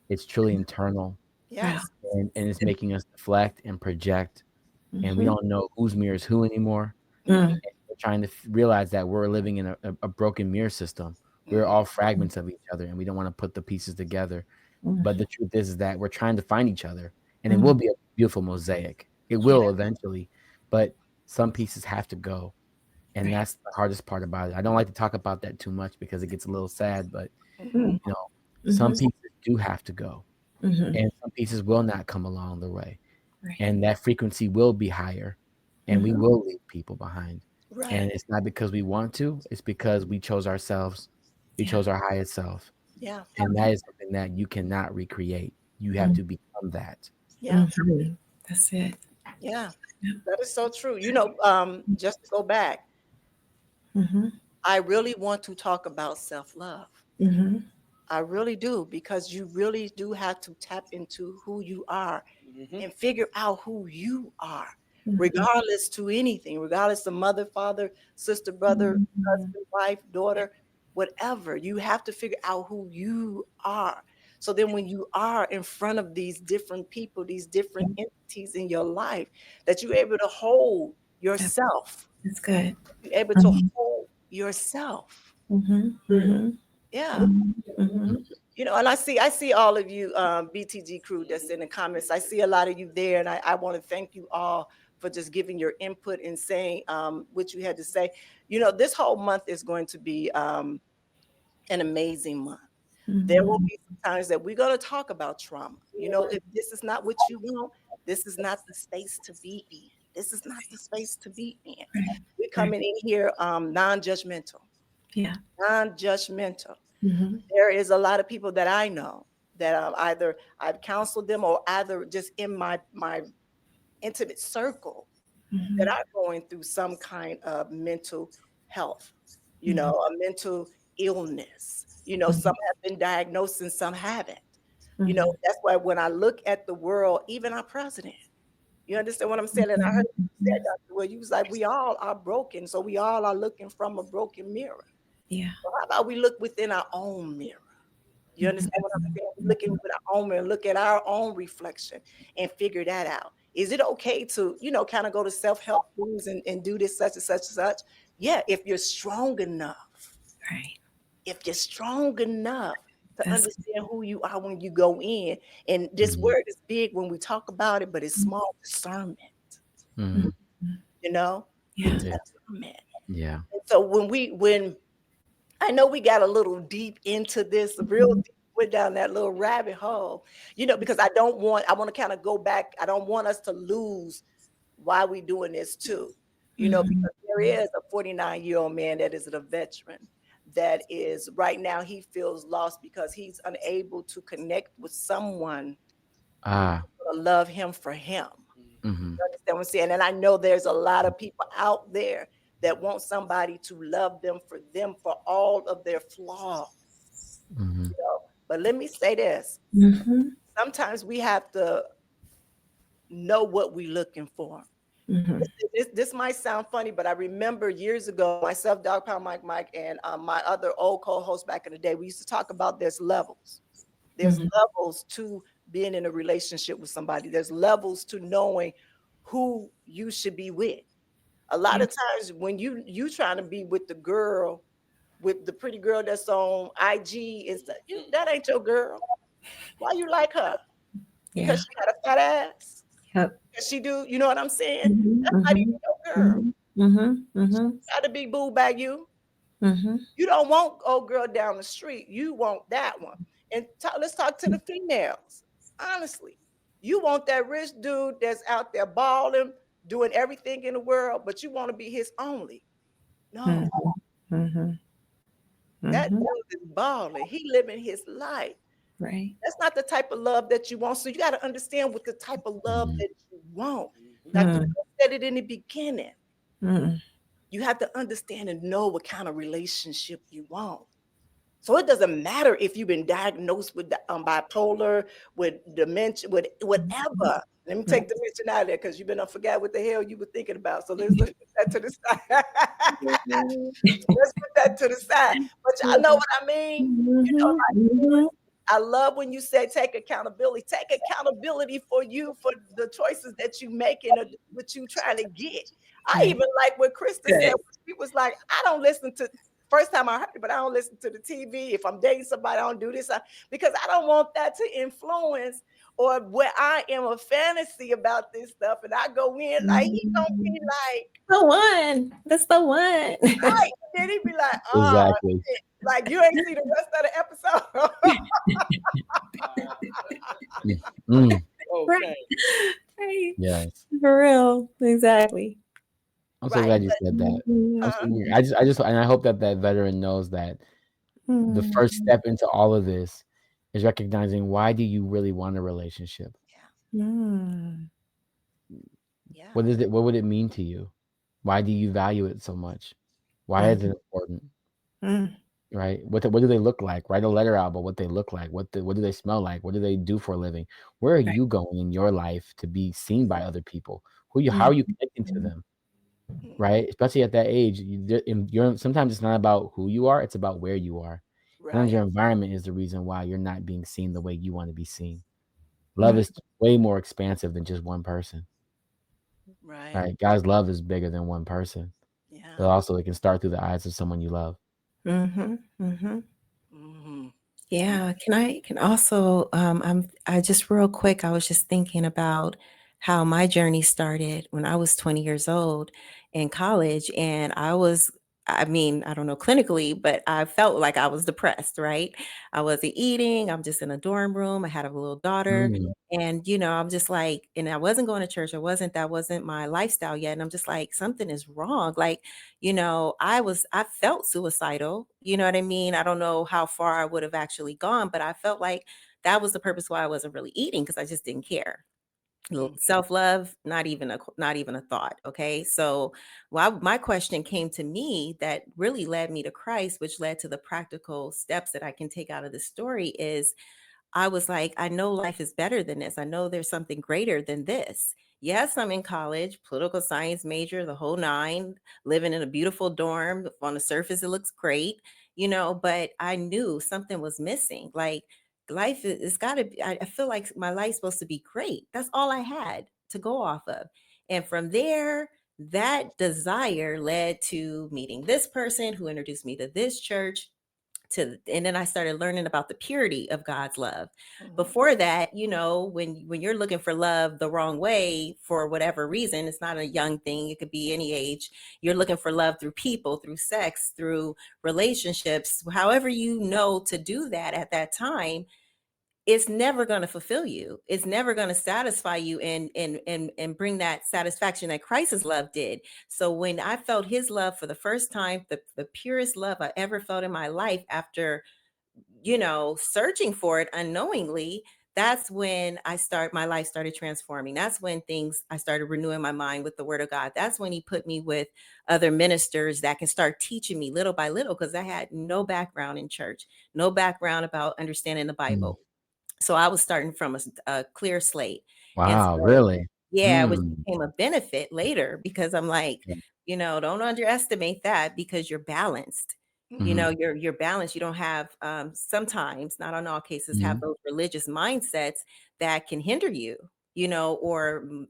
Speaker 4: It's truly internal.
Speaker 2: Yes.
Speaker 4: And it's making us deflect and project, and we don't know whose mirror is who anymore. And we're trying to realize that we're living in a broken mirror system. We're all fragments of each other, and we don't want to put the pieces together. But the truth is that we're trying to find each other, and it will be a beautiful mosaic. It will eventually, but some pieces have to go. And that's the hardest part about it. I don't like to talk about that too much because it gets a little sad, but some pieces do have to go, and some pieces will not come along the way. And that frequency will be higher, and we will leave people behind. And it's not because we want to, it's because we chose ourselves. We chose our highest self.
Speaker 2: Yeah.
Speaker 4: And that is something that you cannot recreate. You have to become that.
Speaker 2: Yeah.
Speaker 7: That's it.
Speaker 2: Yeah. That is so true. Just to go back, I really want to talk about self-love. I really do, because you really do have to tap into who you are and figure out who you are, regardless to anything, regardless of mother, father, sister, brother, husband, wife, daughter, whatever. You have to figure out who you are. So then when you are in front of these different people, these different entities in your life, that you're able to hold yourself.
Speaker 7: That's good.
Speaker 2: You're able to hold yourself. Yeah. And I see all of you BTG crew that's in the comments. I see a lot of you there, and I want to thank you all for just giving your input and saying what you had to say. This whole month is going to be an amazing month. There will be some times that we're going to talk about trauma. If this is not what you want, This is not the space to be in. This is not the space to be in.
Speaker 7: Right.
Speaker 2: We're coming in here non-judgmental.
Speaker 7: Yeah.
Speaker 2: Non-judgmental.
Speaker 7: Mm-hmm.
Speaker 2: There is a lot of people that I know that either I've counseled them or either just in my intimate circle that are going through some kind of mental health, a mental illness. Some have been diagnosed and some haven't. That's why when I look at the world, even our president, you understand what I'm saying? And I heard you said, Dr. Well, you was like, we all are broken, so we all are looking from a broken mirror.
Speaker 7: Yeah.
Speaker 2: So how about we look within our own mirror? You understand what I'm saying? Looking with our own mirror, look at our own reflection and figure that out. Is it okay to, kind of go to self-help things and do this, such and such and such? Yeah, if you're strong enough.
Speaker 7: Right.
Speaker 2: If you're strong enough to
Speaker 7: That's-
Speaker 2: understand who you are when you go in. And this word is big when we talk about it, but it's small discernment.
Speaker 4: Mhm.
Speaker 7: Yeah.
Speaker 2: Discernment.
Speaker 4: Yeah.
Speaker 2: And so when I know we got a little deep into this, real deep, went down that little rabbit hole, because I want to kind of go back. I don't want us to lose why we doing this too, because there is a 49-year-old man that is a veteran that is right now, he feels lost because he's unable to connect with someone to love him for him.
Speaker 4: Mhm.
Speaker 2: You understand what I'm saying? And I know there's a lot of people out there that want somebody to love them for all of their flaws.
Speaker 4: Mhm.
Speaker 2: But let me say this. Sometimes we have to know what we're looking for. This might sound funny, but I remember years ago, myself, Dog Pound Mike, and my other old co-host back in the day, we used to talk about there's levels. There's levels to being in a relationship with somebody. There's levels to knowing who you should be with. A lot of times when you trying to be with the girl, with the pretty girl that's on IG and stuff, that ain't your girl. Why you like her? Because she got a fat ass?
Speaker 7: Yep.
Speaker 2: Because she do, you know what I'm saying? That's not even your girl. Got to be booed by you. You don't want old girl down the street. You want that one. And let's talk to the females. Honestly, you want that rich dude that's out there balling, doing everything in the world, but you want to be his only. No. That dude is balling. He living his life.
Speaker 7: Right.
Speaker 2: That's not the type of love that you want. So you got to understand what the type of love that you want. Dr. Will said it in the beginning. You have to understand and know what kind of relationship you want. So it doesn't matter if you've been diagnosed with bipolar, with dementia, with whatever. Let me take dementia out of there because you've been forget what the hell you were thinking about. So let's put that to the side. Let's put that to the side. But y'all know what I mean? I love when you say take accountability. Take accountability for you, for the choices that you make and what you trying to get. I even like what Krista said. She was like, I don't listen to, first time I heard it, but I don't listen to the TV. If I'm dating somebody, I don't do this because I don't want that to influence or where I am a fantasy about this stuff. And I go in like, he don't be like,
Speaker 7: the one. That's the one.
Speaker 2: Right. Then he be like, oh,
Speaker 4: Exactly.
Speaker 2: shit. Like you ain't see the rest of the episode.
Speaker 6: Okay.
Speaker 7: Right.
Speaker 4: Yes.
Speaker 7: For real. Exactly.
Speaker 4: I'm so glad you said that. I just, and I hope that veteran knows that the first step into all of this is recognizing, why do you really want a relationship?
Speaker 2: Yeah.
Speaker 4: What is it? What would it mean to you? Why do you value it so much? Why is it important? Right? What do they look like? Write a letter out about what they look like. What do they smell like? What do they do for a living? Where are you going in your life to be seen by other people? How are you connecting to them? Right? Especially at that age, you're sometimes it's not about who you are, it's about where you are. Sometimes your environment is the reason why you're not being seen the way you want to be seen. Love is way more expansive than just one person. Right? God's love is bigger than one person.
Speaker 2: Yeah.
Speaker 4: But also it can start through the eyes of someone you love.
Speaker 7: Yeah. Can also I just real quick, I was just thinking about how my journey started when I was 20 years old in college, and I was I mean, I don't know clinically, but I felt like I was depressed, right? I wasn't eating. I'm just in a dorm room. I had a little daughter.
Speaker 4: Mm.
Speaker 7: And, I'm just like, and I wasn't going to church. That wasn't my lifestyle yet. And I'm just like, something is wrong. Like, I felt suicidal. You know what I mean? I don't know how far I would have actually gone, but I felt like that was the purpose why I wasn't really eating, because I just didn't care. Self-love, not even a thought. Okay. So my question came to me that really led me to Christ, which led to the practical steps that I can take out of the story is I was like, I know life is better than this. I know there's something greater than this. Yes, I'm in college, political science major, the whole nine, living in a beautiful dorm. On the surface, it looks great, but I knew something was missing. Like life it's got to be, I feel like my life's supposed to be great. That's all I had to go off of. And from there, that desire led to meeting this person who introduced me to this church, and then I started learning about the purity of God's love. Before that, when you're looking for love the wrong way for whatever reason, it's not a young thing, it could be any age. You're looking for love through people, through sex, through relationships, however you know to do that at that time. It's never going to fulfill you. It's never going to satisfy you and bring that satisfaction that Christ's love did. So when I felt his love for the first time, the purest love I ever felt in my life after, searching for it unknowingly, that's when my life started transforming. That's when I started renewing my mind with the word of God. That's when he put me with other ministers that can start teaching me little by little, because I had no background in church, no background about understanding the Bible. So I was starting from a clear slate. And
Speaker 4: Wow,
Speaker 7: so,
Speaker 4: really?
Speaker 7: yeah, which
Speaker 4: Mm.
Speaker 7: became a benefit later, because I'm like, don't underestimate that, because you're balanced.
Speaker 4: Mhm.
Speaker 7: You're balanced. You don't have sometimes, not on all cases, have
Speaker 4: Mhm.
Speaker 7: those religious mindsets that can hinder you, or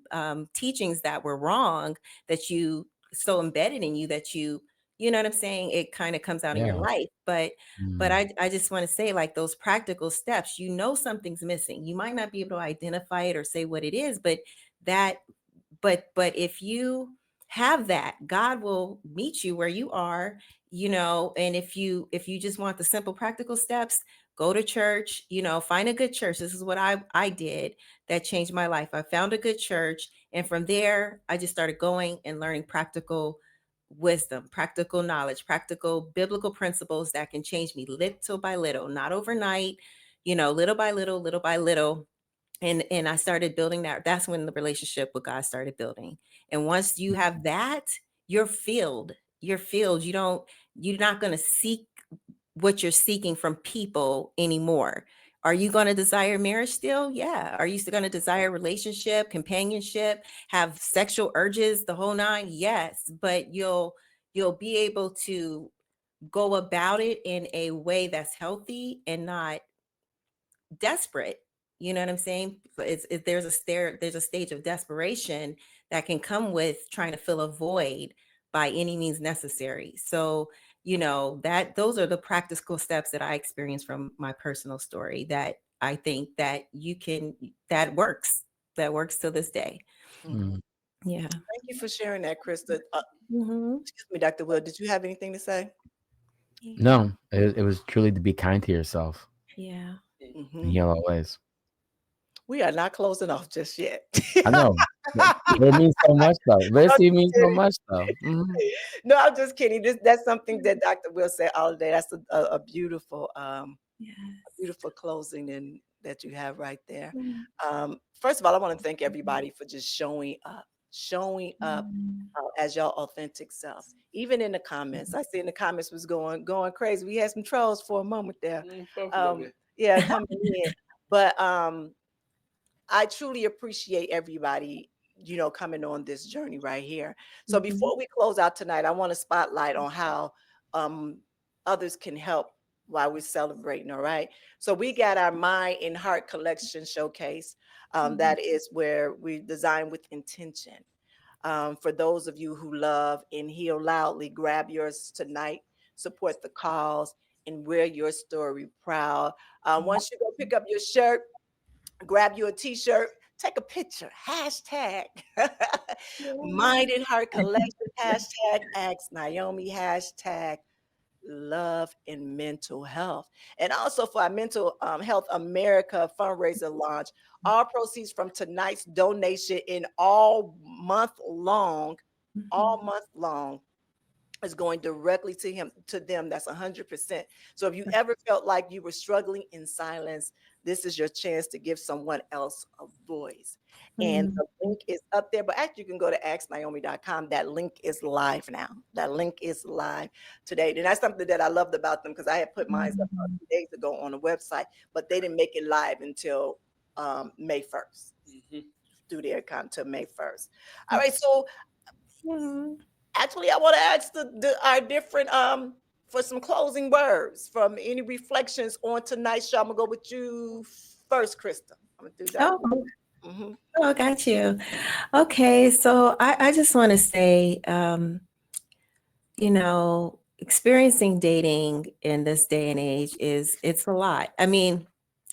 Speaker 7: teachings that were wrong, that you so embedded in you that you know what I'm saying? It kind of comes out in your
Speaker 4: Yeah.
Speaker 7: life. But
Speaker 4: Mm.
Speaker 7: I just want to say, like, those practical steps, something's missing. You might not be able to identify it or say what it is, but that but if you have that, God will meet you where you are, and if you just want the simple practical steps, go to church, find a good church. This is what I did that changed my life. I found a good church, and from there I just started going and learning practical wisdom, practical knowledge, practical biblical principles that can change me little by little, not overnight, little by little, little by little. And I started building that. That's when the relationship with God started building. And once you have that, you're filled. You're filled. You're not going to seek what you're seeking from people anymore. Are you going to desire marriage still? Yeah. Are you still going to desire relationship, companionship, have sexual urges, the whole nine? Yes. But you'll be able to go about it in a way that's healthy and not desperate. You know what I'm saying? There's a stage of desperation that can come with trying to fill a void by any means necessary. So, that those are the practical steps that I experienced from my personal story that I think that that works to this day.
Speaker 4: Mm.
Speaker 7: Yeah.
Speaker 2: Thank you for sharing that, Krista.
Speaker 7: Mm-hmm.
Speaker 2: Excuse me, Dr. Will, did you have anything to say?
Speaker 4: No, it was truly to be kind to yourself
Speaker 7: Yeah.
Speaker 4: and heal always.
Speaker 2: We are not closing off just yet.
Speaker 4: I know. It means so much though.
Speaker 2: I'm
Speaker 4: This
Speaker 2: just
Speaker 4: means so
Speaker 2: kidding.
Speaker 4: much though. Mhm.
Speaker 2: No, I'm just kidding. That's something that Dr. Will said all day. That's a beautiful
Speaker 7: Yes.
Speaker 2: beautiful closing and that you have right there.
Speaker 7: Mm.
Speaker 2: First of all, I want to thank everybody for just showing up
Speaker 7: Mm.
Speaker 2: as your authentic self. Even in the comments, I see in the comments was going crazy. We had some trolls for a moment there. Yeah, coming in, but I truly appreciate everybody, coming on this journey right here. So
Speaker 7: Mhm.
Speaker 2: before we close out tonight, I want to spotlight on how um, others can help while we're celebrating. All right. So we got our Mind and Heart Collection Showcase. That is where we design with intention. For those of you who love and heal loudly, grab yours tonight. Support the cause and wear your story proud. Once you go pick up your shirt, grab you a t-shirt, take a picture, hashtag Mind and Heart Collection. Hashtag Ask Nyomi, hashtag love and mental health. And also for our Mental Health America fundraiser launch, all proceeds from tonight's donation in all month long is going directly to them. That's 100%. So if you ever felt like you were struggling in silence, this is your chance to give someone else a voice. And the link is up there, but actually you can go to asknyomi.com. That link is live now. That link is live today. And that's something that I loved about them, because I had put mine up 2 days ago on the website, but they didn't make it live until May 1st. Through their account till May 1st. All right, so actually, I want to ask our different for some closing words from any reflections on tonight's show. I'm gonna go with you first, Krista. I'm gonna do that.
Speaker 7: Oh, got you. Okay, so I just want to say, experiencing dating in this day and age it's a lot. I mean,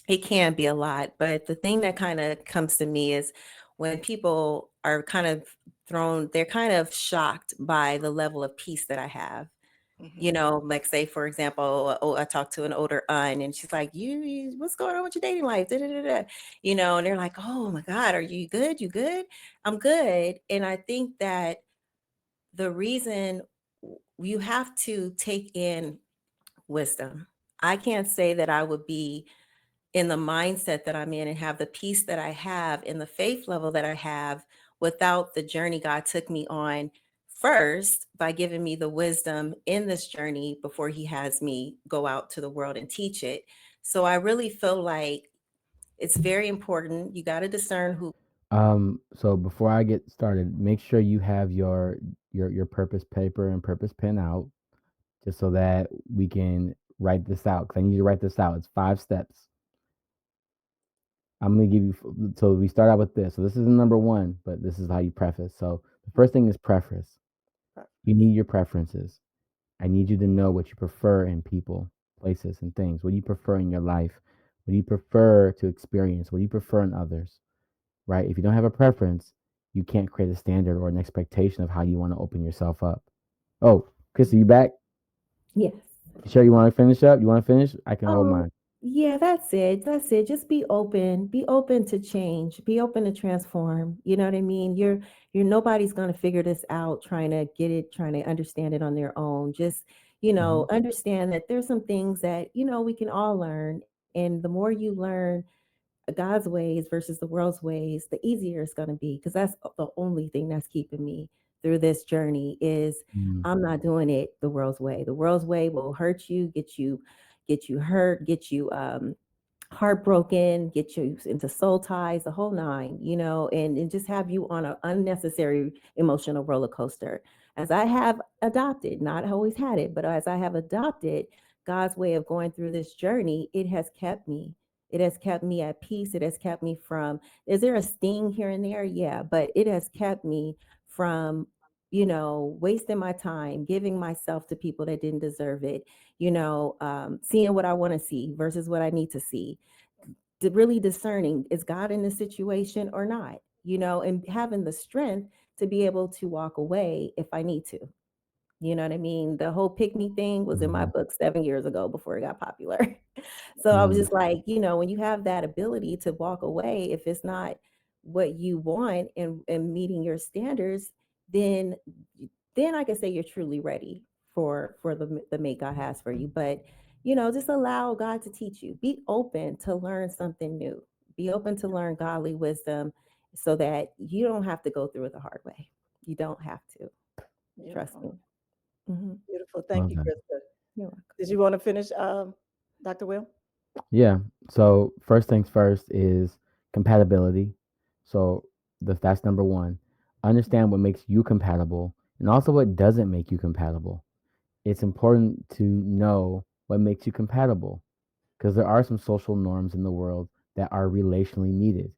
Speaker 7: it can be a lot, but the thing that kind of comes to me is when people are kind of they're kind of shocked by the level of peace that I have. Like say, for example, I talked to an older aunt and she's like, what's going on with your dating life? Da, da, da, da. And they're like, oh my God, are you good? You good? I'm good. And I think that the reason you have to take in wisdom. I can't say that I would be in the mindset that I'm in and have the peace that I have in the faith level that I have without the journey God took me on first by giving me the wisdom in this journey before he has me go out to the world and teach it. So I really feel like it's very important. You got to discern who.
Speaker 4: So before I get started, make sure you have your purpose paper and purpose pen out, just so that we can write this out. Because I need you to write this out. It's 5 steps. I'm gonna give you. So we start out with this. So this is number 1, but this is how you preface. So the first thing is preference. You need your preferences. I need you to know what you prefer in people, places, and things. What do you prefer in your life? What do you prefer to experience? What do you prefer in others? Right? If you don't have a preference, you can't create a standard or an expectation of how you want to open yourself up. Oh, Krista, you back?
Speaker 7: Yes.
Speaker 4: Sure, you want to finish up? You want to finish? I can hold mine.
Speaker 7: Yeah, that's it. That's it. Just be open. Be open to change. Be open to transform. You know what I mean? You're nobody's going to figure this out trying to get it, trying to understand it on their own. Just, understand that there's some things that, we can all learn. And the more you learn God's ways versus the world's ways, the easier it's going to be, because that's the only thing that's keeping me through this journey is I'm not doing it the world's way. The world's way will hurt you, get you hurt, get you heartbroken, get you into soul ties, the whole nine, and just have you on an unnecessary emotional roller coaster. As I have adopted, not always had it, but as I have adopted God's way of going through this journey, it has kept me. It has kept me at peace. It has kept me from, is there a sting here and there? Yeah, but it has kept me from, wasting my time, giving myself to people that didn't deserve it, seeing what I want to see versus what I need to see. Really discerning, is God in this situation or not? And having the strength to be able to walk away if I need to. You know what I mean? The whole pick me thing was in my book 7 years ago before it got popular. So I was just like, when you have that ability to walk away, if it's not what you want and meeting your standards, then I can say you're truly ready for the mate God has for you. But, just allow God to teach you. Be open to learn something new. Be open to learn godly wisdom so that you don't have to go through it the hard way. You don't have to. Trust me.
Speaker 2: Beautiful. Thank you, Krista. Did you want to finish, Dr. Will?
Speaker 4: Yeah. So first things first is compatibility. So that's number 1. Understand what makes you compatible and also what doesn't make you compatible. It's important to know what makes you compatible, because there are some social norms in the world that are relationally needed,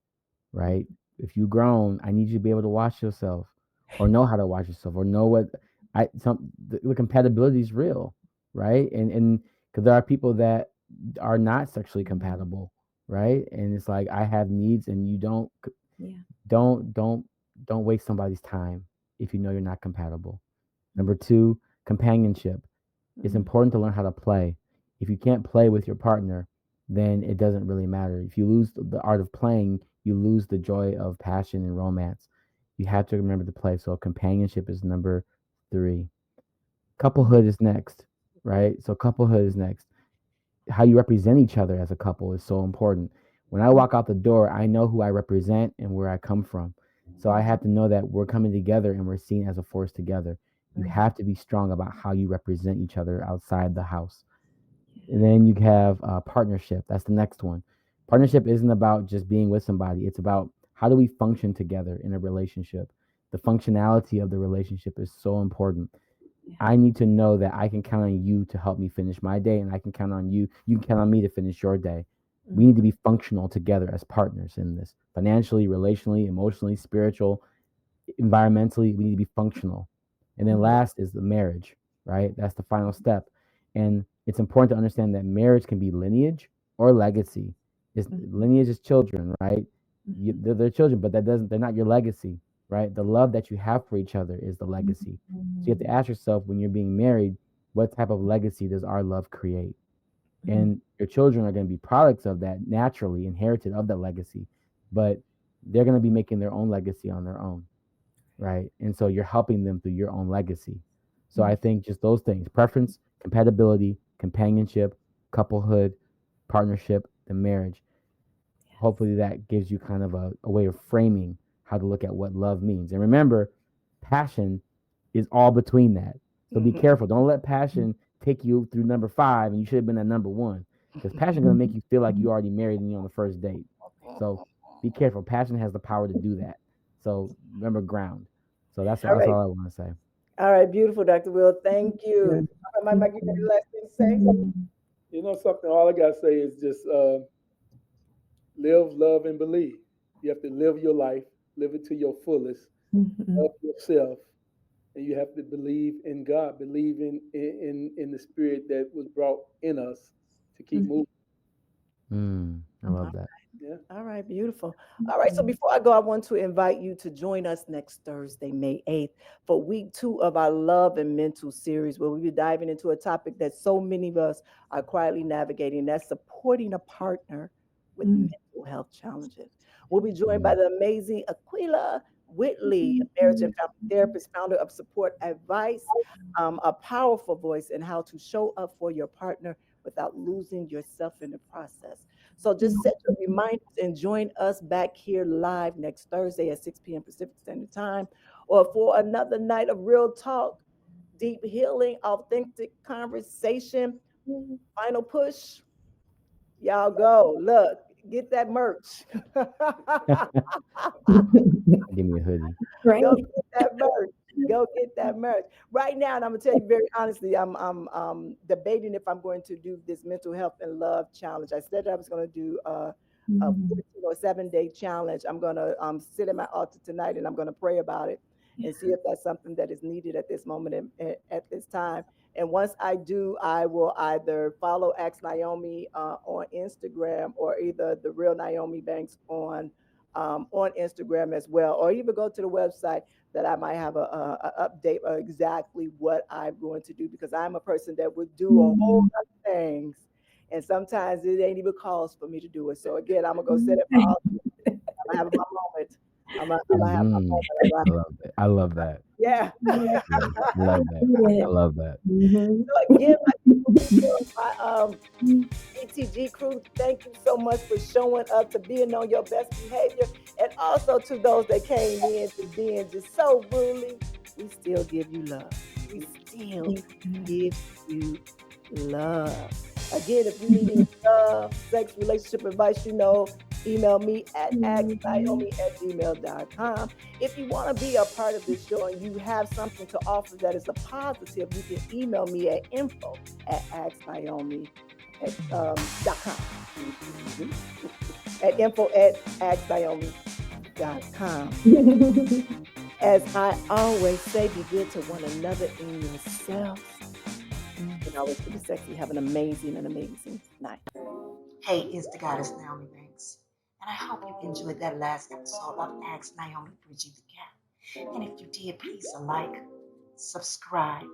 Speaker 4: right? If you've grown, I need you to be able to watch yourself or know how to watch yourself or know what the compatibility is real, right? And because there are people that are not sexually compatible, right? And it's like, I have needs and you don't waste somebody's time if you know you're not compatible. Number 2, companionship. It's important to learn how to play. If you can't play with your partner, then it doesn't really matter. If you lose the art of playing, you lose the joy of passion and romance. You have to remember to play. So companionship is number 3. Couplehood is next, right? So couplehood is next. How you represent each other as a couple is so important. When I walk out the door, I know who I represent and where I come from. So I have to know that we're coming together and we're seen as a force together. You have to be strong about how you represent each other outside the house. And then you have partnership. That's the next one. Partnership isn't about just being with somebody. It's about how do we function together in a relationship. The functionality of the relationship is so important. I need to know that I can count on you to help me finish my day, and I can count on you. You can count on me to finish your day. We need to be functional together as partners in this, financially, relationally, emotionally, spiritual, environmentally. We need to be functional. And then last is the marriage, right? That's the final step. And it's important to understand that marriage can be lineage or legacy. Lineage is children, right? They're children, but they're not your legacy, right? The love that you have for each other is the legacy. So you have to ask yourself, when you're being married, what type of legacy does our love create? And your children are going to be products of that, naturally inherited of that legacy, but they're going to be making their own legacy on their own, right? And so you're helping them through your own legacy. So I think just those things: preference, compatibility, companionship, couplehood, partnership, and marriage. Hopefully that gives you kind of a way of framing how to look at what love means. And remember, passion is all between that. So be careful. Don't let passion take you through number 5 and you should have been at number 1, because passion is going to make you feel like you already married and you're on the first date. So be careful. Passion has the power to do that. So remember, ground. So that's all I want to say.
Speaker 2: All right, beautiful, Dr. Will. Thank you. Mike, you got the last thing to say?
Speaker 6: You know something? All I gotta say is just live, love, and believe. You have to live your life, live it to your fullest, love yourself, and you have to believe in God, believe in the spirit that was brought in us to keep moving.
Speaker 4: I love that.
Speaker 6: Yeah.
Speaker 2: All right, beautiful. All right, so before I go, I want to invite you to join us next Thursday, May 8th, for week 2 of our Love and Mental series, where we'll be diving into a topic that so many of us are quietly navigating. That's supporting a partner with mental health challenges. We'll be joined by the amazing Aquila Whitley, a marriage and family therapist, founder of Support Advice, a powerful voice in how to show up for your partner without losing yourself in the process. So just set your reminders and join us back here live next Thursday at 6 p.m. Pacific Standard Time, or for another night of real talk, deep healing, authentic conversation. Final push. Y'all go. Look, get that merch.
Speaker 4: Give me a hoodie.
Speaker 7: Right.
Speaker 2: Go get that merch. Go get that merch right now. And I'm gonna tell you very honestly, I'm debating if I'm going to do this mental health and love challenge. I said I was going to do a 14 or 7-day challenge. I'm gonna sit at my altar tonight and I'm gonna pray about it and see if that's something that is needed at this moment at this time. And once I do, I will either follow Ask Nyomi on Instagram, or either the real Nyomi Banks on Instagram as well, or even go to the website that I might have a update of exactly what I'm going to do, because I'm a person that would do a whole lot of things, and sometimes it ain't even cause for me to do it. So again, I'm gonna go sit at my altar. I'm gonna have my moment. I'm gonna have my moment.
Speaker 4: I love that.
Speaker 2: Yeah.
Speaker 4: Love that. I love that.
Speaker 2: So again, my ETG crew, thank you so much for showing up, to being on your best behavior, and also to those that came in to being just so ruly. We still give you love. We still give you love. Again, if you need any love, sex, relationship advice, email me at asknyomi@gmail.com. If you want to be a part of this show and you have something to offer that is a positive, you can email me at info@asknyomi.com. At info@asknyomi.com. As I always say, be good to one another and yourself. And always keep it sexy. Have an amazing night.
Speaker 8: Hey, it's the goddess Nyomi Banks, and I hope you enjoyed that last episode of Ask Nyomi Bridging the Gap. And if you did, please like, subscribe,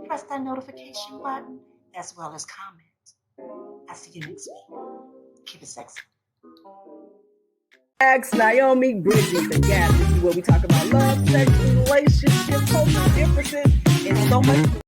Speaker 8: press that notification button, as well as comment. I'll see you next week. Keep it sexy.
Speaker 2: Ask Nyomi, bridging the gap. This is where we talk about love, sex, relationships, cultural differences, and so much